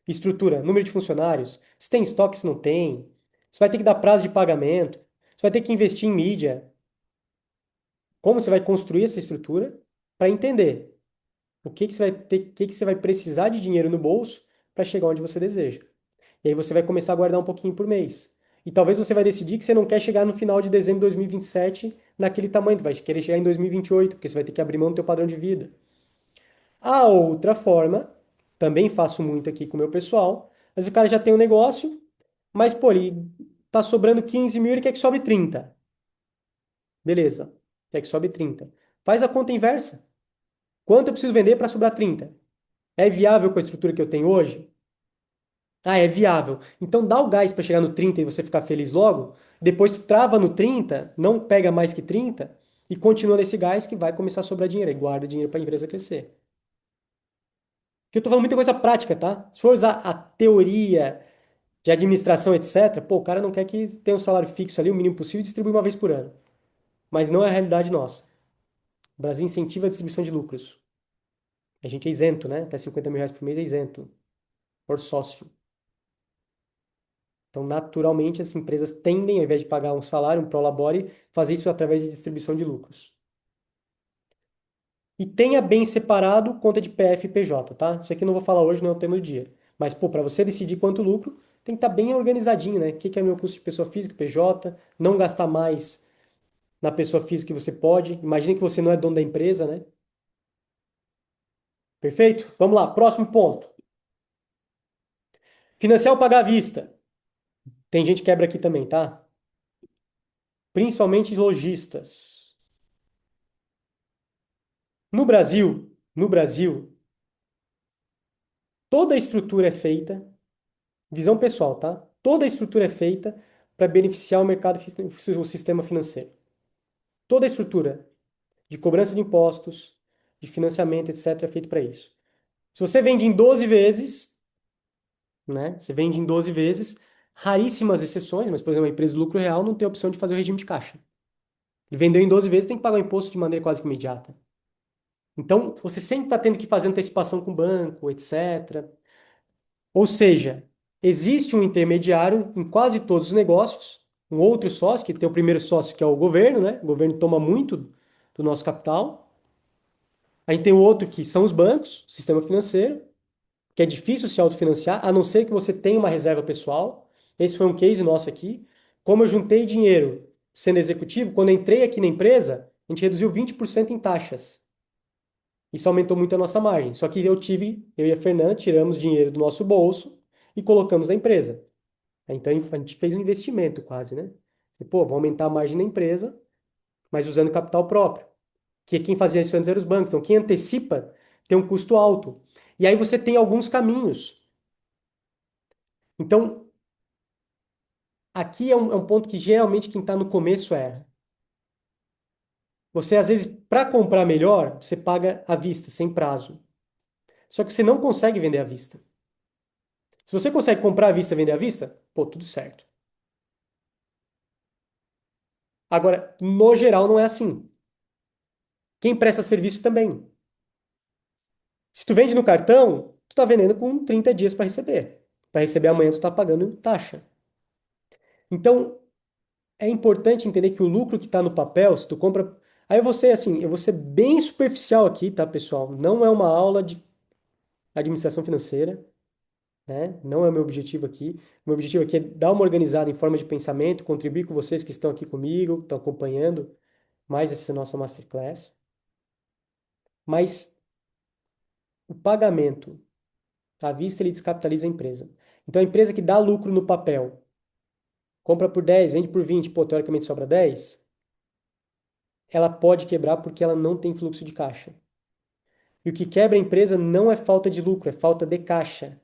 estrutura, número de funcionários, se tem estoque, se não tem, você vai ter que dar prazo de pagamento, você vai ter que investir em mídia, como você vai construir essa estrutura para entender o que que você vai ter, o que que você vai precisar de dinheiro no bolso para chegar onde você deseja. E aí você vai começar a guardar um pouquinho por mês. E talvez você vai decidir que você não quer chegar no final de dezembro de 2027 naquele tamanho, tu vai querer chegar em 2028, porque você vai ter que abrir mão do teu padrão de vida. A outra forma, também faço muito aqui com o meu pessoal, mas o cara já tem um negócio, mas pô, ele tá sobrando 15 mil e ele quer que sobe 30. Beleza, quer que sobe 30. Faz a conta inversa. Quanto eu preciso vender para sobrar 30? É viável com a estrutura que eu tenho hoje? Ah, é viável. Então dá o gás para chegar no 30 e você ficar feliz logo. Depois tu trava no 30, não pega mais que 30 e continua nesse gás que vai começar a sobrar dinheiro. E guarda dinheiro para a empresa crescer. Porque eu tô falando muita coisa prática, tá? Se for usar a teoria de administração, etc., pô, o cara não quer que tenha um salário fixo ali, o mínimo possível, e distribui uma vez por ano. Mas não é a realidade nossa. O Brasil incentiva a distribuição de lucros. A gente é isento, né? Até 50 mil reais por mês é isento por sócio. Então, naturalmente, as empresas tendem, ao invés de pagar um salário, um prolabore, fazer isso através de distribuição de lucros. E tenha bem separado conta de PF e PJ, tá? Isso aqui eu não vou falar hoje, não é o tema do dia. Mas, pô, para você decidir quanto lucro, tem que estar bem organizadinho, né? O que que é meu custo de pessoa física, PJ, não gastar mais na pessoa física que você pode. Imagine que você não é dono da empresa, né? Perfeito? Vamos lá, próximo ponto. Financiar ou pagar à vista. Tem gente que quebra aqui também, tá? Principalmente lojistas. No Brasil, toda a estrutura é feita, visão pessoal, tá? Toda a estrutura é feita para beneficiar o mercado, o sistema financeiro. Toda a estrutura de cobrança de impostos, de financiamento, etc., é feito para isso. Se você vende em 12 vezes, né? Você vende em 12 vezes, raríssimas exceções, mas, por exemplo, uma empresa de lucro real não tem a opção de fazer o regime de caixa. Ele vendeu em 12 vezes, tem que pagar o imposto de maneira quase que imediata. Então, você sempre está tendo que fazer antecipação com o banco, etc. Ou seja, existe um intermediário em quase todos os negócios, um outro sócio, que tem o primeiro sócio, que é o governo, né? O governo toma muito do nosso capital. Aí tem o outro, que são os bancos, o sistema financeiro, que é difícil se autofinanciar, a não ser que você tenha uma reserva pessoal. Esse foi um case nosso aqui. Como eu juntei dinheiro sendo executivo, quando eu entrei aqui na empresa, a gente reduziu 20% em taxas. Isso aumentou muito a nossa margem. Só que eu e a Fernanda tiramos dinheiro do nosso bolso e colocamos na empresa. Então a gente fez um investimento quase, né? E, pô, vou aumentar a margem da empresa, mas usando capital próprio. Que quem fazia isso antes eram os bancos. Então quem antecipa tem um custo alto. E aí você tem alguns caminhos. Então aqui é um ponto que geralmente quem está no começo erra. Você às vezes, para comprar melhor, você paga à vista, sem prazo. Só que você não consegue vender à vista. Se você consegue comprar à vista e vender à vista, pô, tudo certo. Agora, no geral, não é assim. Quem presta serviço também. Se tu vende no cartão, tu tá vendendo com 30 dias para receber. Para receber amanhã, tu tá pagando taxa. Então, é importante entender que o lucro que está no papel, se tu compra. Aí eu vou ser assim, eu vou ser bem superficial aqui, tá, pessoal? Não é uma aula de administração financeira, né? Não é o meu objetivo aqui. O meu objetivo aqui é dar uma organizada em forma de pensamento, contribuir com vocês que estão aqui comigo, que estão acompanhando mais essa nossa masterclass. Mas o pagamento à vista, ele descapitaliza a empresa. Então, a empresa que dá lucro no papel, compra por 10, vende por 20, pô, teoricamente sobra 10, ela pode quebrar porque ela não tem fluxo de caixa. E o que quebra a empresa não é falta de lucro, é falta de caixa.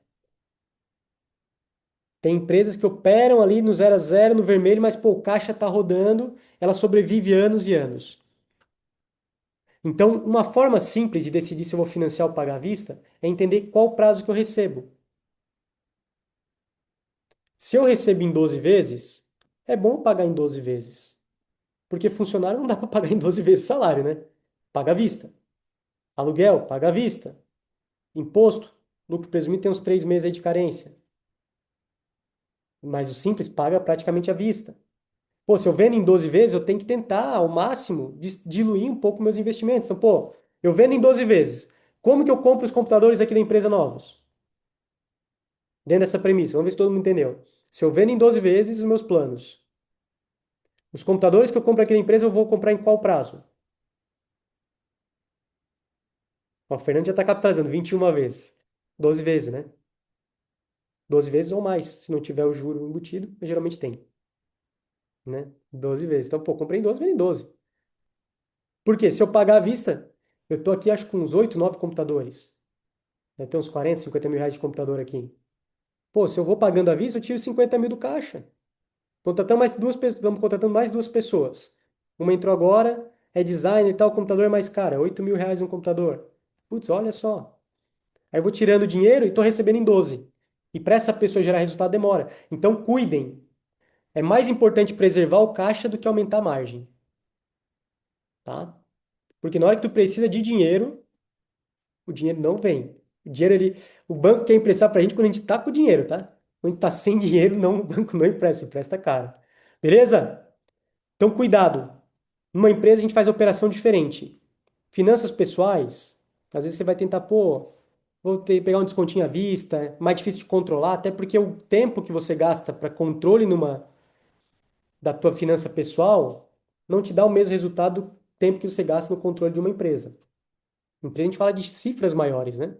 Tem empresas que operam ali no zero a zero, no vermelho, mas pô, o caixa está rodando, ela sobrevive anos e anos. Então, uma forma simples de decidir se eu vou financiar ou pagar à vista é entender qual prazo que eu recebo. Se eu recebo em 12 vezes, é bom pagar em 12 vezes. Porque funcionário não dá para pagar em 12 vezes salário, né? Paga à vista. Aluguel, paga à vista. Imposto, lucro presumido tem uns 3 meses aí de carência. Mas o simples paga praticamente à vista. Pô, se eu vendo em 12 vezes, eu tenho que tentar, ao máximo, diluir um pouco meus investimentos. Então, pô, eu vendo em 12 vezes. Como que eu compro os computadores aqui da empresa novos? Dentro dessa premissa, vamos ver se todo mundo entendeu. Se eu vendo em 12 vezes os meus planos, os computadores que eu compro aqui da empresa, eu vou comprar em qual prazo? Ó, o Fernando já está capitalizando 21 vezes. 12 vezes, né? 12 vezes ou mais, se não tiver o juro embutido, mas geralmente tem, né? 12 vezes. Então, pô, comprei em 12, vendo em 12. Por quê? Se eu pagar à vista, eu tô aqui acho com uns 8, 9 computadores. Deve ter uns 40, 50 mil reais de computador aqui. Pô, se eu vou pagando à vista, eu tiro 50 mil do caixa. Contratando mais duas pessoas, estamos contratando mais duas pessoas. Uma entrou agora, é designer e tal, o computador é mais caro, é 8 mil reais um computador. Putz, olha só. Aí eu vou tirando dinheiro e estou recebendo em 12. E para essa pessoa gerar resultado demora. Então cuidem. É mais importante preservar o caixa do que aumentar a margem, tá? Porque na hora que tu precisa de dinheiro, o dinheiro não vem. O dinheiro o banco quer emprestar pra gente quando a gente tá com dinheiro, tá? Quando a gente tá sem dinheiro, não, o banco não empresta, empresta caro. Beleza? Então cuidado. Numa empresa a gente faz operação diferente. Finanças pessoais, às vezes você vai tentar, pô, vou ter, pegar um descontinho à vista, é mais difícil de controlar, até porque o tempo que você gasta para controle da tua finança pessoal não te dá o mesmo resultado do tempo que você gasta no controle de uma empresa. Empresa a gente fala de cifras maiores, né?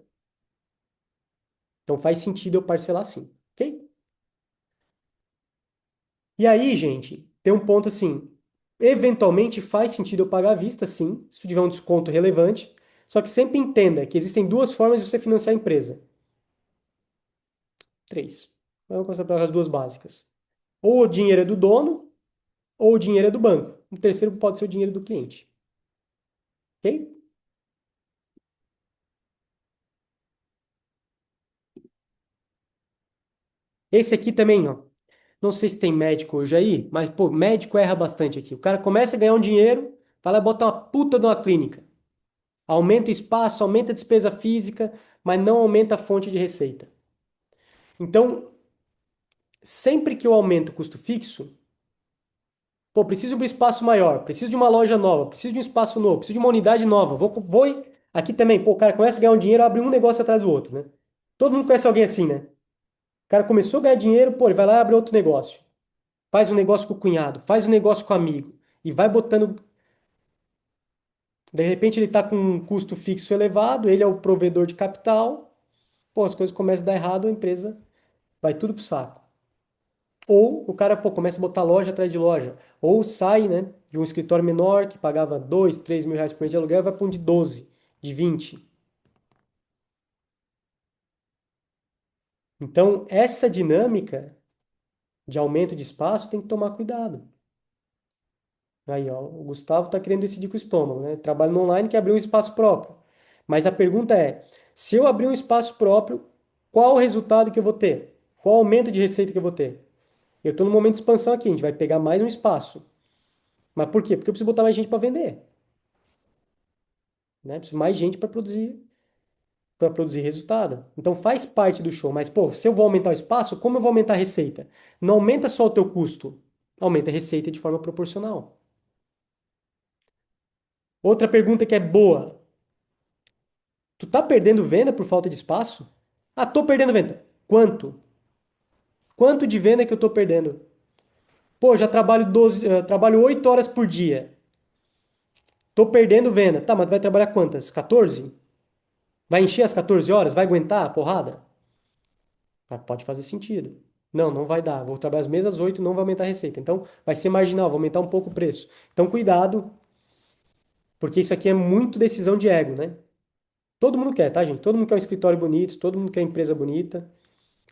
Então faz sentido eu parcelar sim, ok? E aí, gente, tem um ponto assim, eventualmente faz sentido eu pagar à vista, sim, se tu tiver um desconto relevante, só que sempre entenda que existem duas formas de você financiar a empresa. Três. Vamos começar pelas duas básicas. Ou o dinheiro é do dono, ou o dinheiro é do banco. O terceiro pode ser o dinheiro do cliente, ok? Esse aqui também, ó. Não sei se tem médico hoje aí, mas, pô, médico erra bastante aqui. O cara começa a ganhar um dinheiro, vai lá e bota uma puta de uma clínica. Aumenta espaço, aumenta a despesa física, mas não aumenta a fonte de receita. Então, sempre que eu aumento o custo fixo, pô, preciso de um espaço maior, preciso de uma loja nova, preciso de um espaço novo, preciso de uma unidade nova. Aqui também, pô, o cara começa a ganhar um dinheiro, abre um negócio atrás do outro, né? Todo mundo conhece alguém assim, né? O cara começou a ganhar dinheiro, pô, ele vai lá e abre outro negócio. Faz um negócio com o cunhado, faz um negócio com o amigo e vai botando. De repente ele está com um custo fixo elevado, ele é o provedor de capital, pô, as coisas começam a dar errado, a empresa vai tudo pro saco. Ou o cara, pô, começa a botar loja atrás de loja. Ou sai, né, de um escritório menor que pagava 2, 3 mil reais por mês de aluguel, vai para um de 12, de 20. Então, essa dinâmica de aumento de espaço tem que tomar cuidado. Aí, ó, o Gustavo está querendo decidir com o estômago, né? Trabalho no online que abriu um espaço próprio. Mas a pergunta é, se eu abrir um espaço próprio, qual o resultado que eu vou ter? Qual o aumento de receita que eu vou ter? Eu estou no momento de expansão aqui, a gente vai pegar mais um espaço. Mas por quê? Porque eu preciso botar mais gente para vender. né? Preciso de mais gente para produzir resultado. Então faz parte do show, mas pô, se eu vou aumentar o espaço, como eu vou aumentar a receita? Não aumenta só o teu custo, aumenta a receita de forma proporcional. Outra pergunta que é boa, tu tá perdendo venda por falta de espaço? Ah, tô perdendo venda. Quanto? Quanto de venda que eu tô perdendo? Pô, já trabalho 12, trabalho 8 horas por dia. Tô perdendo venda. Tá, mas vai trabalhar quantas? 14? Vai encher as 14 horas? Vai aguentar a porrada? Ah, pode fazer sentido. Não, não vai dar. Vou trabalhar as mesmas 8, não vai aumentar a receita. Então, vai ser marginal, vai aumentar um pouco o preço. Então, cuidado, porque isso aqui é muito decisão de ego, né? Todo mundo quer, tá, gente? Todo mundo quer um escritório bonito, todo mundo quer empresa bonita.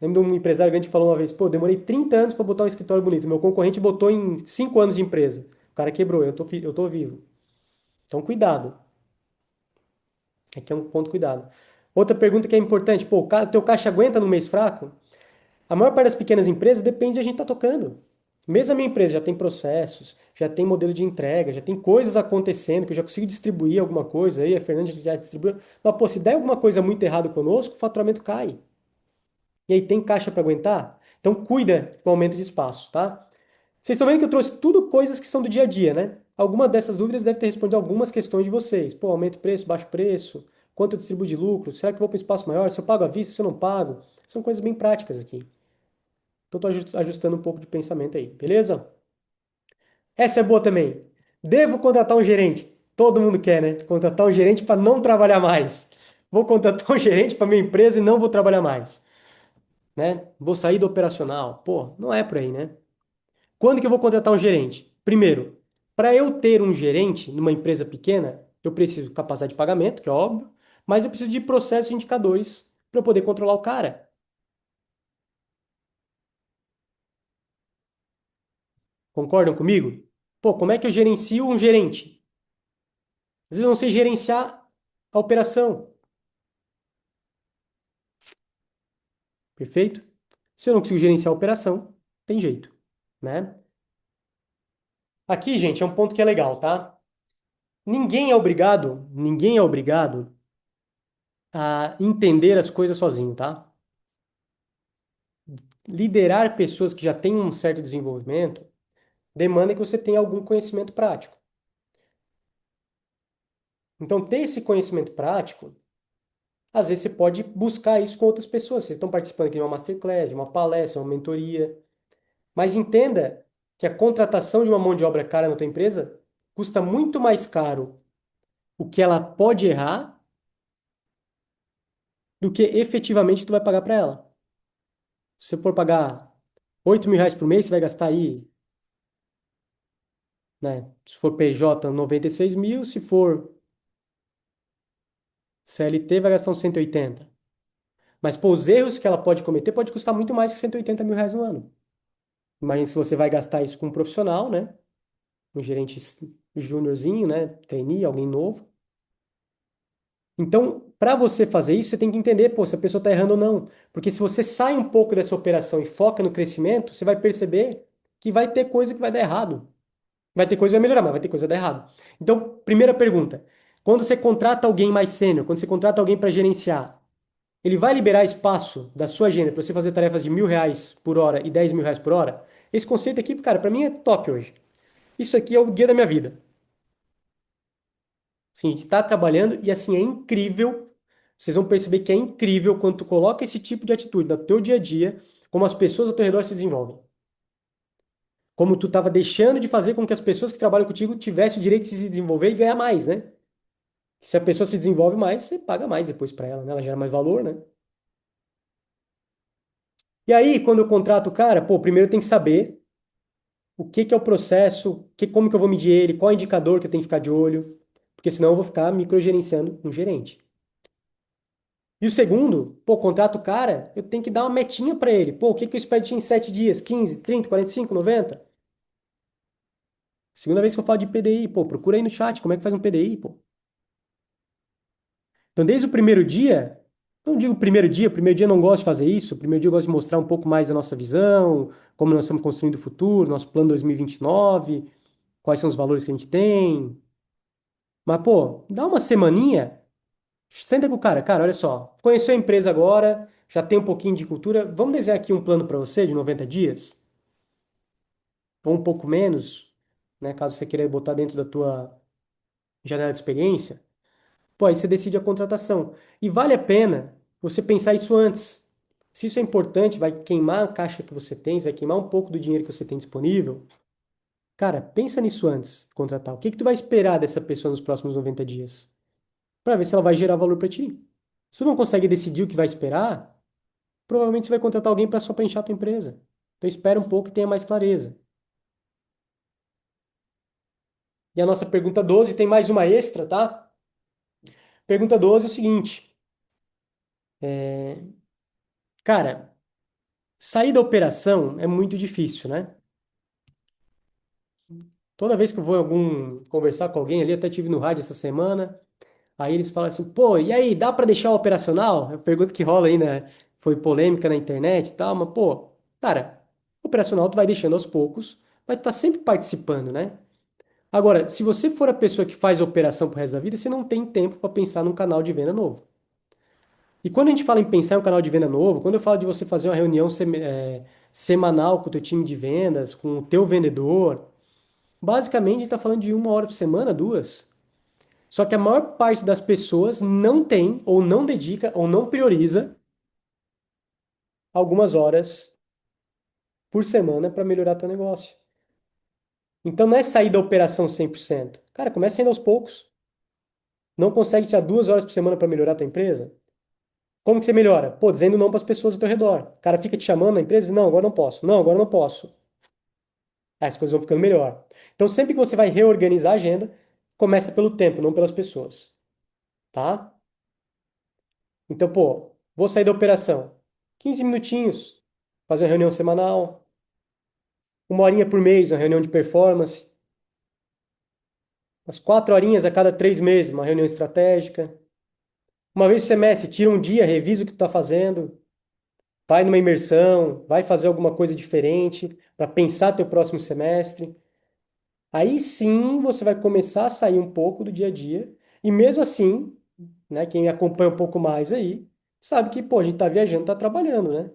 Lembro de um empresário grande que falou uma vez, pô, demorei 30 anos para botar um escritório bonito. Meu concorrente botou em 5 anos de empresa. O cara quebrou, eu tô vivo. Então, cuidado. Aqui é um ponto cuidado. Outra pergunta que é importante, pô, o teu caixa aguenta no mês fraco? A maior parte das pequenas empresas depende de a gente estar tocando. Mesmo a minha empresa já tem processos, já tem modelo de entrega, já tem coisas acontecendo que eu já consigo distribuir alguma coisa aí, a Fernanda já distribuiu. Mas, pô, se der alguma coisa muito errado conosco, o faturamento cai. E aí tem caixa para aguentar? Então cuida com o aumento de espaço, tá? Vocês estão vendo que eu trouxe tudo coisas que são do dia a dia, né? Alguma dessas dúvidas deve ter respondido algumas questões de vocês. Pô, aumento de preço, baixo preço, quanto eu distribuo de lucro, será que eu vou para um espaço maior? Se eu pago à vista, se eu não pago? São coisas bem práticas aqui. Então estou ajustando um pouco de pensamento aí, beleza? Essa é boa também. Devo contratar um gerente? Todo mundo quer, né? Contratar um gerente para não trabalhar mais. Vou contratar um gerente para minha empresa e não vou trabalhar mais, né? Vou sair do operacional. Pô, não é por aí, né? Quando que eu vou contratar um gerente? Primeiro, para eu ter um gerente numa empresa pequena, eu preciso de capacidade de pagamento, que é óbvio, mas eu preciso de processos e indicadores para eu poder controlar o cara. Concordam comigo? Pô, como é que eu gerencio um gerente? Às vezes eu não sei gerenciar a operação, perfeito? Se eu não consigo gerenciar a operação, tem jeito, né? Aqui, gente, é um ponto que é legal, tá? Ninguém é obrigado a entender as coisas sozinho, tá? Liderar pessoas que já têm um certo desenvolvimento demanda que você tenha algum conhecimento prático. Então, ter esse conhecimento prático, às vezes você pode buscar isso com outras pessoas. Vocês estão participando aqui de uma masterclass, de uma palestra, uma mentoria. Mas entenda que a contratação de uma mão de obra cara na tua empresa custa muito mais caro o que ela pode errar do que efetivamente tu vai pagar para ela. Se você for pagar R$ 8.000 por mês, você vai gastar aí, né? Se for PJ, 96 mil. Se for CLT, vai gastar uns 180. Mas, pô, os erros que ela pode cometer pode custar muito mais que R$ 180.000 no ano. Imagina se você vai gastar isso com um profissional, né? Um gerente júniorzinho, né? Trainee, alguém novo. Então, para você fazer isso, você tem que entender, pô, se a pessoa está errando ou não. Porque se você sai um pouco dessa operação e foca no crescimento, você vai perceber que vai ter coisa que vai dar errado. Vai ter coisa que vai melhorar, mas vai ter coisa que vai dar errado. Então, primeira pergunta. Quando você contrata alguém mais sênior, quando você contrata alguém para gerenciar, ele vai liberar espaço da sua agenda para você fazer tarefas de R$ 1.000 por hora e R$ 10.000 por hora? Esse conceito aqui, cara, para mim é top hoje. Isso aqui é o guia da minha vida. Assim, a gente está trabalhando e assim é incrível. Vocês vão perceber que é incrível quando tu coloca esse tipo de atitude no teu dia a dia, como as pessoas ao teu redor se desenvolvem. Como tu estava deixando de fazer com que as pessoas que trabalham contigo tivessem o direito de se desenvolver e ganhar mais, né? Se a pessoa se desenvolve mais, você paga mais depois para ela, né? Ela gera mais valor, né? E aí, quando eu contrato o cara, pô, primeiro tem que saber o que que é o processo, como que eu vou medir ele, qual é o indicador que eu tenho que ficar de olho, porque senão eu vou ficar microgerenciando um gerente. E o segundo, pô, contrato o cara, eu tenho que dar uma metinha para ele. Pô, o que que eu espero de ti em 7 dias? 15, 30, 45, 90? Segunda vez que eu falo de PDI, pô, procura aí no chat como é que faz um PDI, pô. Então, desde o primeiro dia, não digo primeiro dia eu não gosto de fazer isso, o primeiro dia eu gosto de mostrar um pouco mais da nossa visão, como nós estamos construindo o futuro, nosso plano 2029, quais são os valores que a gente tem, Mas, pô, dá uma semaninha, senta com o cara. Cara, olha só, conheceu a empresa agora, já tem um pouquinho de cultura. Vamos desenhar aqui um plano para você de 90 dias, ou um pouco menos, né? Caso você queira botar dentro da tua janela de experiência. Pô, aí você decide a contratação. E vale a pena você pensar isso antes. Se isso é importante, vai queimar a caixa que você tem, vai queimar um pouco do dinheiro que você tem disponível. Cara, pensa nisso antes de contratar. O que que tu vai esperar dessa pessoa nos próximos 90 dias? Para ver se ela vai gerar valor para ti. Se tu não consegue decidir o que vai esperar, provavelmente você vai contratar alguém para só para inchar a tua empresa. Então espera um pouco e tenha mais clareza. E a nossa pergunta 12 tem mais uma extra, tá? Pergunta 12 é o seguinte: cara, sair da operação é muito difícil, né? Toda vez que eu vou em algum conversar com alguém ali, até tive no rádio essa semana, aí eles falam assim, pô, e aí, dá para deixar o operacional? Eu pergunto que rola aí, né? Foi polêmica na internet e tal, mas pô, cara, o operacional tu vai deixando aos poucos, mas tu tá sempre participando, né? Agora, se você for a pessoa que faz a operação pro resto da vida, você não tem tempo para pensar num canal de venda novo. E quando a gente fala em pensar em um canal de venda novo, quando eu falo de você fazer uma reunião semanal com o teu time de vendas, com o teu vendedor, basicamente, a gente está falando de 1 hora por semana, 2. Só que a maior parte das pessoas não tem, ou não dedica, ou não prioriza algumas horas por semana para melhorar teu negócio. Então não é sair da operação 100%. Cara, começa indo aos poucos. Não consegue tirar 2 horas por semana para melhorar tua empresa? Como que você melhora? Pô, dizendo não para as pessoas ao teu redor. O cara fica te chamando na empresa, não, agora não posso. Não, agora não posso. Aí as coisas vão ficando melhor. Então sempre que você vai reorganizar a agenda, começa pelo tempo, não pelas pessoas, tá? Então, pô, vou sair da operação. 15 minutinhos, fazer uma reunião semanal, 1 horinha por mês, uma reunião de performance, umas 4 horinhas a cada 3 meses, uma reunião estratégica. Uma vez por semestre, tira um dia, revisa o que tu está fazendo, vai numa imersão, vai fazer alguma coisa diferente para pensar teu próximo semestre. Aí sim você vai começar a sair um pouco do dia a dia. E mesmo assim, né, quem me acompanha um pouco mais aí, sabe que, pô, a gente tá viajando, tá trabalhando, né?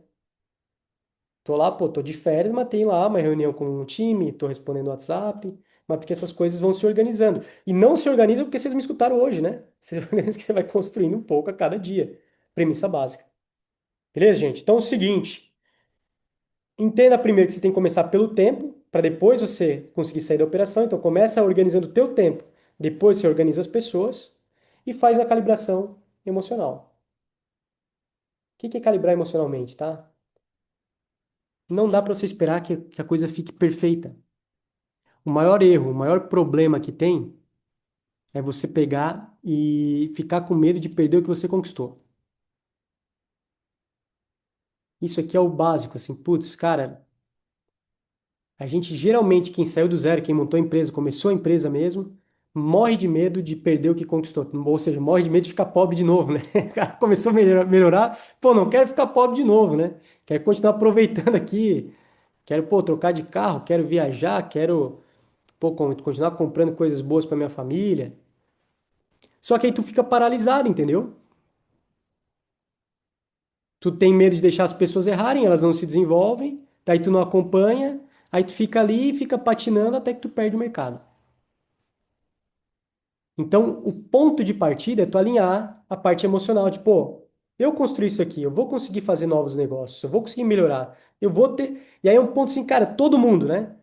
Tô lá, pô, tô de férias, mas tem lá uma reunião com o time, tô respondendo WhatsApp, mas porque essas coisas vão se organizando. E não se organizam porque vocês me escutaram hoje, né? Você organiza que você vai construindo um pouco a cada dia. Premissa básica. Beleza, gente? Então é o seguinte, entenda primeiro que você tem que começar pelo tempo, para depois você conseguir sair da operação. Então começa organizando o teu tempo, depois você organiza as pessoas e faz a calibração emocional. O que que é calibrar emocionalmente, tá? Não dá para você esperar que a coisa fique perfeita. O maior erro, o maior problema que tem é você pegar e ficar com medo de perder o que você conquistou. Isso aqui é o básico, assim, putz, cara, a gente geralmente, quem saiu do zero, quem montou a empresa, começou a empresa mesmo, morre de medo de perder o que conquistou. Ou seja, morre de medo de ficar pobre de novo, né? O cara começou a melhorar, pô, não quero ficar pobre de novo, né? Quero continuar aproveitando aqui, quero, pô, trocar de carro, quero viajar, quero, pô, continuar comprando coisas boas para minha família. Só que aí tu fica paralisado, entendeu? Tu tem medo de deixar as pessoas errarem, elas não se desenvolvem, daí tu não acompanha, aí tu fica ali e fica patinando até que tu perde o mercado. Então, o ponto de partida é tu alinhar a parte emocional, de, pô, eu construí isso aqui, eu vou conseguir fazer novos negócios, eu vou conseguir melhorar, eu vou ter. E aí é um ponto assim, cara, todo mundo, né?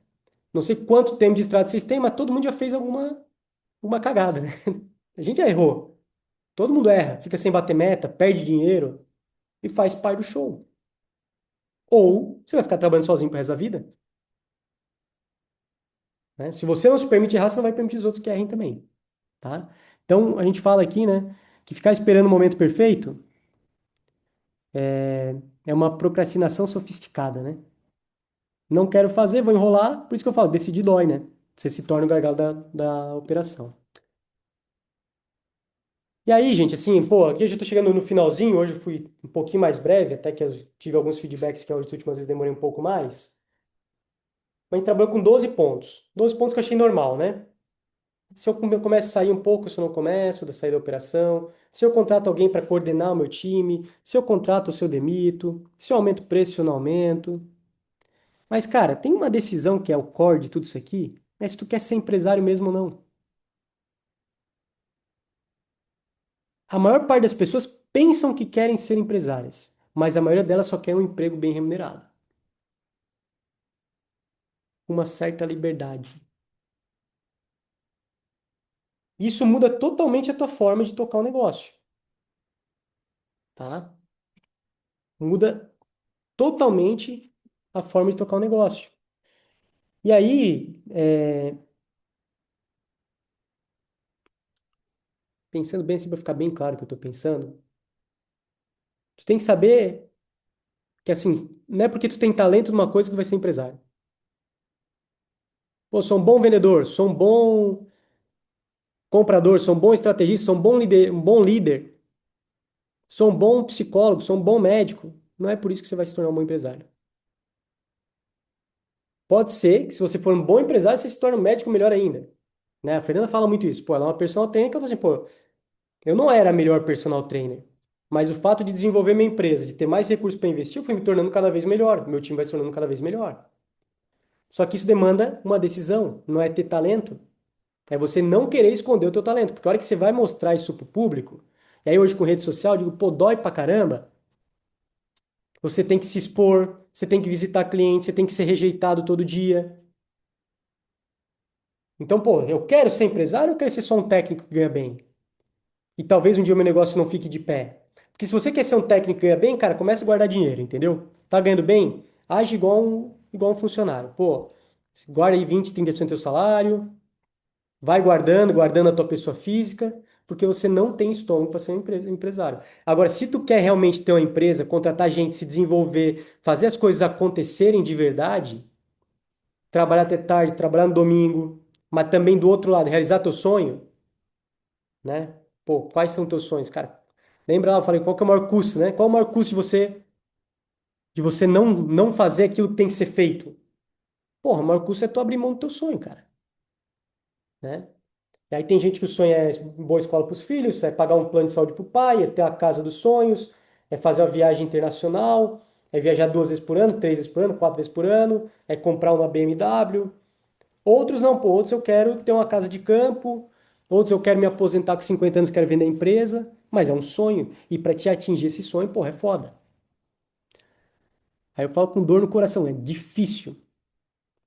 Não sei quanto tempo de estrada vocês têm, mas todo mundo já fez uma cagada, né? A gente já errou. Todo mundo erra, fica sem bater meta, perde dinheiro e faz parte do show. Ou você vai ficar trabalhando sozinho pro resto da vida, né? Se você não se permite errar, você não vai permitir os outros que errem também, tá? Então, a gente fala aqui, né, que ficar esperando o momento perfeito é uma procrastinação sofisticada, né? Não quero fazer, vou enrolar, por isso que eu falo, decidir dói, né? Você se torna o gargalo da operação. E aí, gente, assim, pô, aqui eu já tô chegando no finalzinho, hoje eu fui um pouquinho mais breve, até que eu tive alguns feedbacks que as últimas vezes demorei um pouco mais. Mas a gente trabalhou com 12 pontos. 12 pontos que eu achei normal, né? Se eu começo a sair um pouco, se eu não começo, da sair da operação, se eu contrato alguém para coordenar o meu time, se eu contrato ou se eu demito, se eu aumento o preço, se eu não aumento. Mas, cara, tem uma decisão que é o core de tudo isso aqui, é se tu quer ser empresário mesmo ou não. A maior parte das pessoas pensam que querem ser empresárias, mas a maioria delas só quer um emprego bem remunerado, com uma certa liberdade. Isso muda totalmente a tua forma de tocar o negócio, tá? Muda totalmente a forma de tocar o negócio. E aí, pensando bem assim para ficar bem claro o que eu estou pensando, tu tem que saber que assim, não é porque tu tem talento numa coisa que tu vai ser empresário. Pô, sou um bom vendedor, sou um bom comprador, sou um bom estrategista, sou um bom líder, sou um bom psicólogo, sou um bom médico. Não é por isso que você vai se tornar um bom empresário. Pode ser que se você for um bom empresário, você se torne um médico melhor ainda. Né? A Fernanda fala muito isso. Pô, ela é uma personal trainer que ela fala assim, pô, eu não era a melhor personal trainer, mas o fato de desenvolver minha empresa, de ter mais recursos para investir, eu fui me tornando cada vez melhor. Meu time vai se tornando cada vez melhor. Só que isso demanda uma decisão, não é ter talento. É você não querer esconder o teu talento, porque a hora que você vai mostrar isso pro público, e aí hoje com rede social, eu digo, pô, dói pra caramba, você tem que se expor, você tem que visitar clientes, você tem que ser rejeitado todo dia. Então, pô, eu quero ser empresário ou eu quero ser só um técnico que ganha bem? E talvez um dia o meu negócio não fique de pé. Porque se você quer ser um técnico que ganha bem, cara, começa a guardar dinheiro, entendeu? Tá ganhando bem? Age igual um funcionário. Pô, guarda aí 20, 30% do teu salário, vai guardando a tua pessoa física, porque você não tem estômago para ser um empresário. Agora, se tu quer realmente ter uma empresa, contratar gente, se desenvolver, fazer as coisas acontecerem de verdade, trabalhar até tarde, trabalhar no domingo, mas também do outro lado, realizar teu sonho, né? Pô, quais são teus sonhos, cara? Lembra lá, eu falei, qual que é o maior custo, né? Qual é o maior custo de você não fazer aquilo que tem que ser feito? Porra, o maior custo é tu abrir mão do teu sonho, cara, né? E aí tem gente que o sonho é boa escola para os filhos, é pagar um plano de saúde para o pai, é ter a casa dos sonhos, é fazer uma viagem internacional, é viajar 2 vezes por ano, 3 vezes por ano, 4 vezes por ano, é comprar uma BMW. Outros não, pô, outros eu quero ter uma casa de campo, outros eu quero me aposentar com 50 anos, quero vender a empresa, mas é um sonho. E para te atingir esse sonho, porra, é foda. Aí eu falo com dor no coração, é difícil.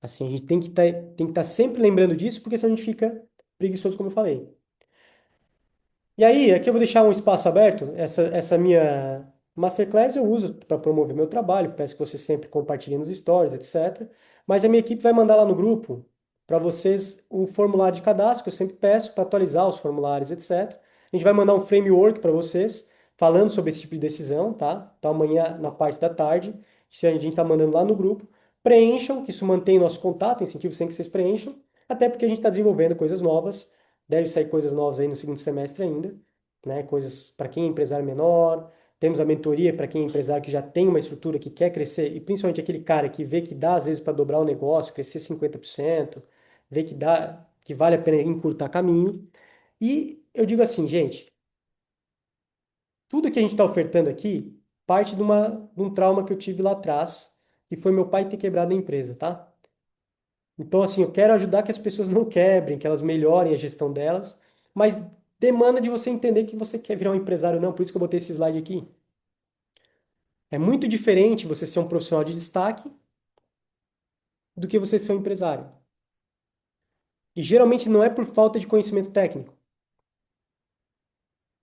Assim, a gente tem que estar sempre lembrando disso, porque senão a gente fica preguiçoso, como eu falei. E aí, aqui eu vou deixar um espaço aberto. Essa minha masterclass eu uso para promover meu trabalho. Peço que você sempre compartilhe nos stories, etc. Mas a minha equipe vai mandar lá no grupo para vocês um formulário de cadastro, que eu sempre peço para atualizar os formulários, etc. A gente vai mandar um framework para vocês falando sobre esse tipo de decisão, tá? Então amanhã, na parte da tarde, a gente está mandando lá no grupo. Preencham, que isso mantém nosso contato, incentivo sempre que vocês preencham, até porque a gente está desenvolvendo coisas novas. Deve sair coisas novas aí no segundo semestre ainda, né? Coisas para quem é empresário menor. Temos a mentoria para quem é empresário que já tem uma estrutura, que quer crescer, e principalmente aquele cara que vê que dá às vezes para dobrar o negócio, crescer 50%, vê que dá, que vale a pena encurtar caminho. E eu digo assim, gente, tudo que a gente está ofertando aqui parte de um trauma que eu tive lá atrás, que foi meu pai ter quebrado a empresa, tá? Então, assim, eu quero ajudar que as pessoas não quebrem, que elas melhorem a gestão delas, mas demanda de você entender que você quer virar um empresário, não. Por isso que eu botei esse slide aqui. É muito diferente você ser um profissional de destaque do que você ser um empresário. E geralmente não é por falta de conhecimento técnico.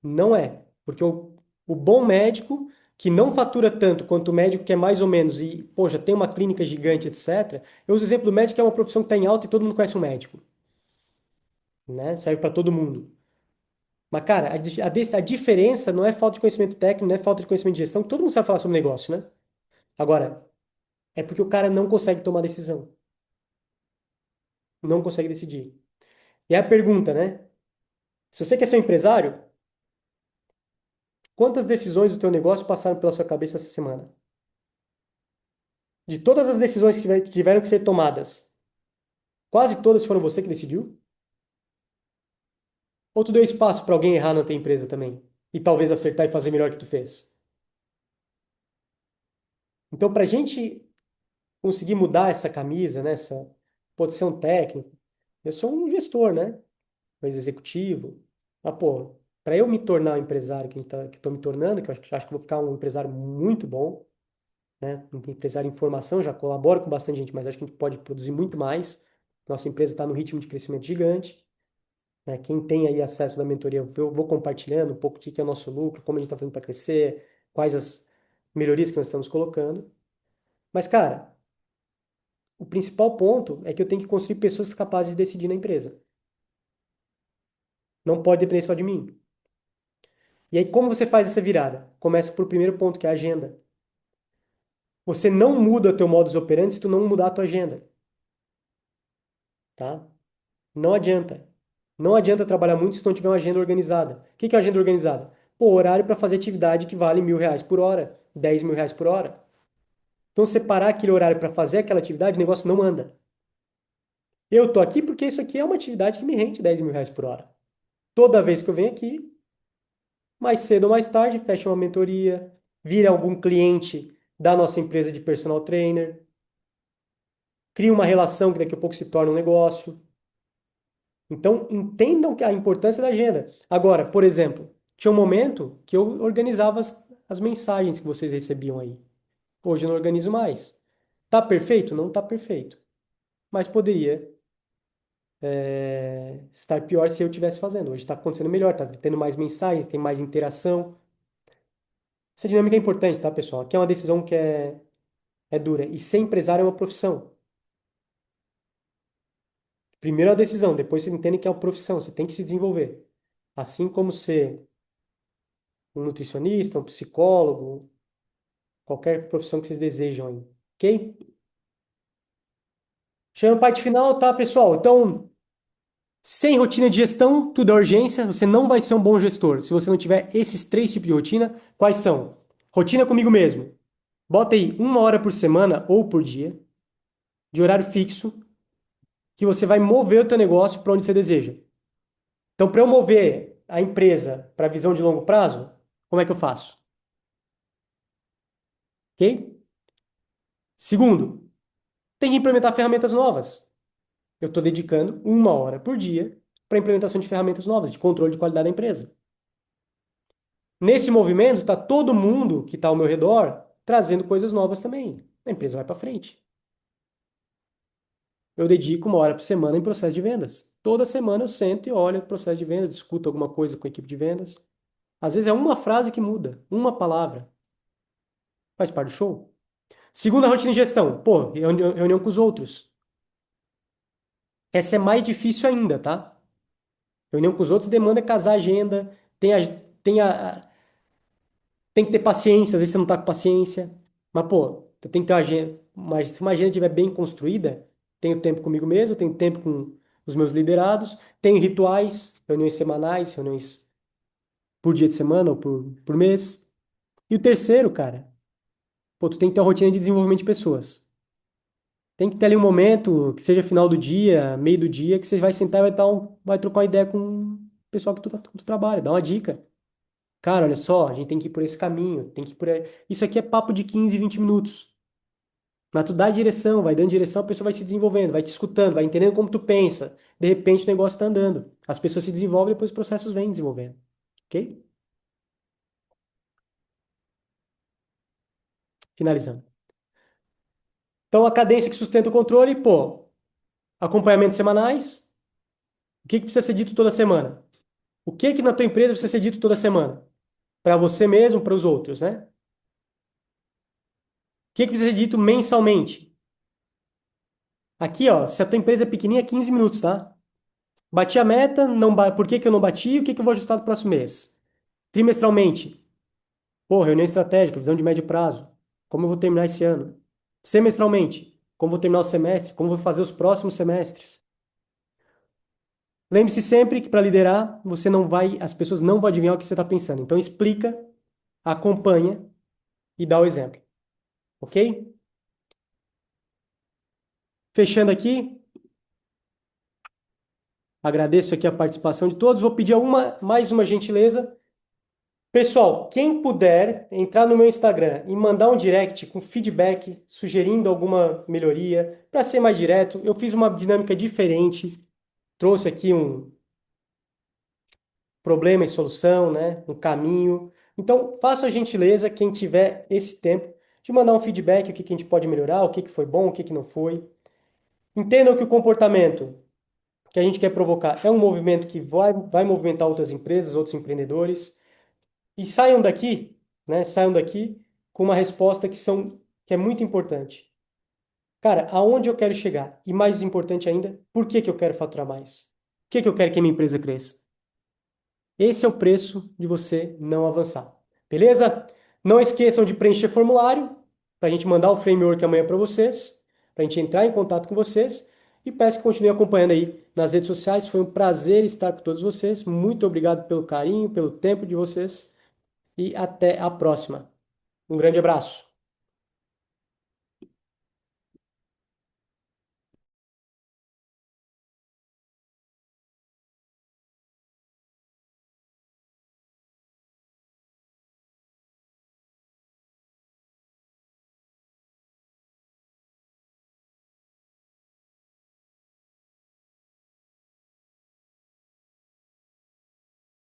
Não é. Porque o bom médico, que não fatura tanto quanto o médico que é mais ou menos e, poxa, tem uma clínica gigante, etc. Eu uso o exemplo do médico, que é uma profissão que está em alta e todo mundo conhece um médico, né? Serve para todo mundo. Mas, cara, a diferença não é falta de conhecimento técnico, não é falta de conhecimento de gestão, que todo mundo sabe falar sobre negócio, né? Agora, é porque o cara não consegue tomar decisão, não consegue decidir. E aí a pergunta, né? Se você quer ser um empresário, quantas decisões do teu negócio passaram pela sua cabeça essa semana? De todas as decisões que tiveram que ser tomadas, quase todas foram você que decidiu? Ou tu deu espaço para alguém errar na tua empresa também? E talvez acertar e fazer melhor que tu fez? Então, para a gente conseguir mudar essa camisa, né? Pode ser um técnico. Eu sou um gestor, né? Um executivo. Mas, pô, para eu me tornar o empresário que estou me tornando, que eu acho que vou ficar um empresário muito bom, né? Um empresário em formação, já colaboro com bastante gente, mas acho que a gente pode produzir muito mais. Nossa empresa está no ritmo de crescimento gigante, né? Quem tem aí acesso da mentoria, eu vou compartilhando um pouco do que é o nosso lucro, como a gente está fazendo para crescer, quais as melhorias que nós estamos colocando. Mas, cara, o principal ponto é que eu tenho que construir pessoas capazes de decidir na empresa. Não pode depender só de mim. E aí, como você faz essa virada? Começa por primeiro ponto, que é a agenda. Você não muda teu modus operandi se tu não mudar a tua agenda, tá? Não adianta. Não adianta trabalhar muito se tu não tiver uma agenda organizada. O que que é uma agenda organizada? Pô, horário para fazer atividade que vale R$ 1.000 por hora, R$ 10.000 por hora. Então, separar aquele horário para fazer aquela atividade, o negócio não anda. Eu tô aqui porque isso aqui é uma atividade que me rende R$ 10.000 por hora. Toda vez que eu venho aqui, mais cedo ou mais tarde, fecha uma mentoria, vira algum cliente da nossa empresa de personal trainer, cria uma relação que daqui a pouco se torna um negócio. Então, entendam que a importância da agenda. Agora, por exemplo, tinha um momento que eu organizava as mensagens que vocês recebiam aí. Hoje eu não organizo mais. Tá perfeito? Não tá perfeito. Mas poderia estar pior se eu estivesse fazendo. Hoje está acontecendo melhor, tá tendo mais mensagens, tem mais interação. Essa dinâmica é importante, tá, pessoal? Aqui é uma decisão que é dura. E ser empresário é uma profissão. Primeiro é a decisão, depois você entende que é uma profissão, você tem que se desenvolver. Assim como ser um nutricionista, um psicólogo, qualquer profissão que vocês desejam aí. Ok? Chegando a parte final, tá, pessoal? Então, sem rotina de gestão, tudo é urgência, você não vai ser um bom gestor. Se você não tiver esses três tipos de rotina, quais são? Rotina comigo mesmo. Bota aí 1 hora por semana ou por dia, de horário fixo, que você vai mover o teu negócio para onde você deseja. Então, para eu mover a empresa para a visão de longo prazo, como é que eu faço? Ok? Segundo, tem que implementar ferramentas novas. Eu estou dedicando 1 hora por dia para a implementação de ferramentas novas, de controle de qualidade da empresa. Nesse movimento, está todo mundo que está ao meu redor trazendo coisas novas também. A empresa vai para frente. Eu dedico 1 hora por semana em processo de vendas. Toda semana eu sento e olho o processo de vendas, discuto alguma coisa com a equipe de vendas. Às vezes é uma frase que muda, uma palavra. Faz parte do show. Segunda rotina de gestão. Pô, reunião com os outros. Essa é mais difícil ainda, tá? Reunião com os outros demanda casar a agenda, tem, a, tem, tem que ter paciência, às vezes você não tá com paciência. Mas, pô, eu tenho que ter uma agenda. Mas se uma agenda estiver bem construída, tenho tempo comigo mesmo, tenho tempo com os meus liderados, tenho rituais, reuniões semanais, reuniões por dia de semana ou por mês. E o terceiro, cara, pô, tu tem que ter uma rotina de desenvolvimento de pessoas. Tem que ter ali um momento, que seja final do dia, meio do dia, que você vai sentar e vai trocar uma ideia com o pessoal que tu trabalha, dá uma dica. Cara, olha só, a gente tem que ir por esse caminho, tem que ir por aí. Isso aqui é papo de 15, 20 minutos. Mas tu dá direção, vai dando direção, a pessoa vai se desenvolvendo, vai te escutando, vai entendendo como tu pensa. De repente o negócio está andando. As pessoas se desenvolvem, depois os processos vêm desenvolvendo. Ok? Finalizando. Então, a cadência que sustenta o controle, pô, acompanhamentos semanais. O que que precisa ser dito toda semana? O que que na tua empresa precisa ser dito toda semana? Para você mesmo, para os outros, né? O que que precisa ser dito mensalmente? Aqui, ó, se a tua empresa é pequenininha, 15 minutos, tá? Bati a meta, não por que que eu não bati? O que que eu vou ajustar no próximo mês? Trimestralmente, pô, reunião estratégica, visão de médio prazo. Como eu vou terminar esse ano? Semestralmente, como eu vou terminar o semestre? Como eu vou fazer os próximos semestres? Lembre-se sempre que para liderar, você não vai, as pessoas não vão adivinhar o que você está pensando. Então explica, acompanha e dá o exemplo, ok? Fechando aqui, Agradeço aqui a participação de todos. Vou pedir mais uma gentileza. Pessoal, quem puder entrar no meu Instagram e mandar um direct com feedback, sugerindo alguma melhoria, para ser mais direto, eu fiz uma dinâmica diferente, trouxe aqui um problema e solução, né? Um caminho. Então, faça a gentileza, quem tiver esse tempo, de mandar um feedback, o que que a gente pode melhorar, o que que foi bom, o que que não foi. Entendam que o comportamento que a gente quer provocar é um movimento que vai movimentar outras empresas, outros empreendedores. E saiam daqui, né? Saiam daqui com uma resposta que é muito importante. Cara, aonde eu quero chegar? E mais importante ainda, por que que eu quero faturar mais? Por que que eu quero que a minha empresa cresça? Esse é o preço de você não avançar. Beleza? Não esqueçam de preencher formulário para a gente mandar o framework amanhã para vocês, para a gente entrar em contato com vocês. E peço que continue acompanhando aí nas redes sociais. Foi um prazer estar com todos vocês. Muito obrigado pelo carinho, pelo tempo de vocês. E até a próxima. Um grande abraço.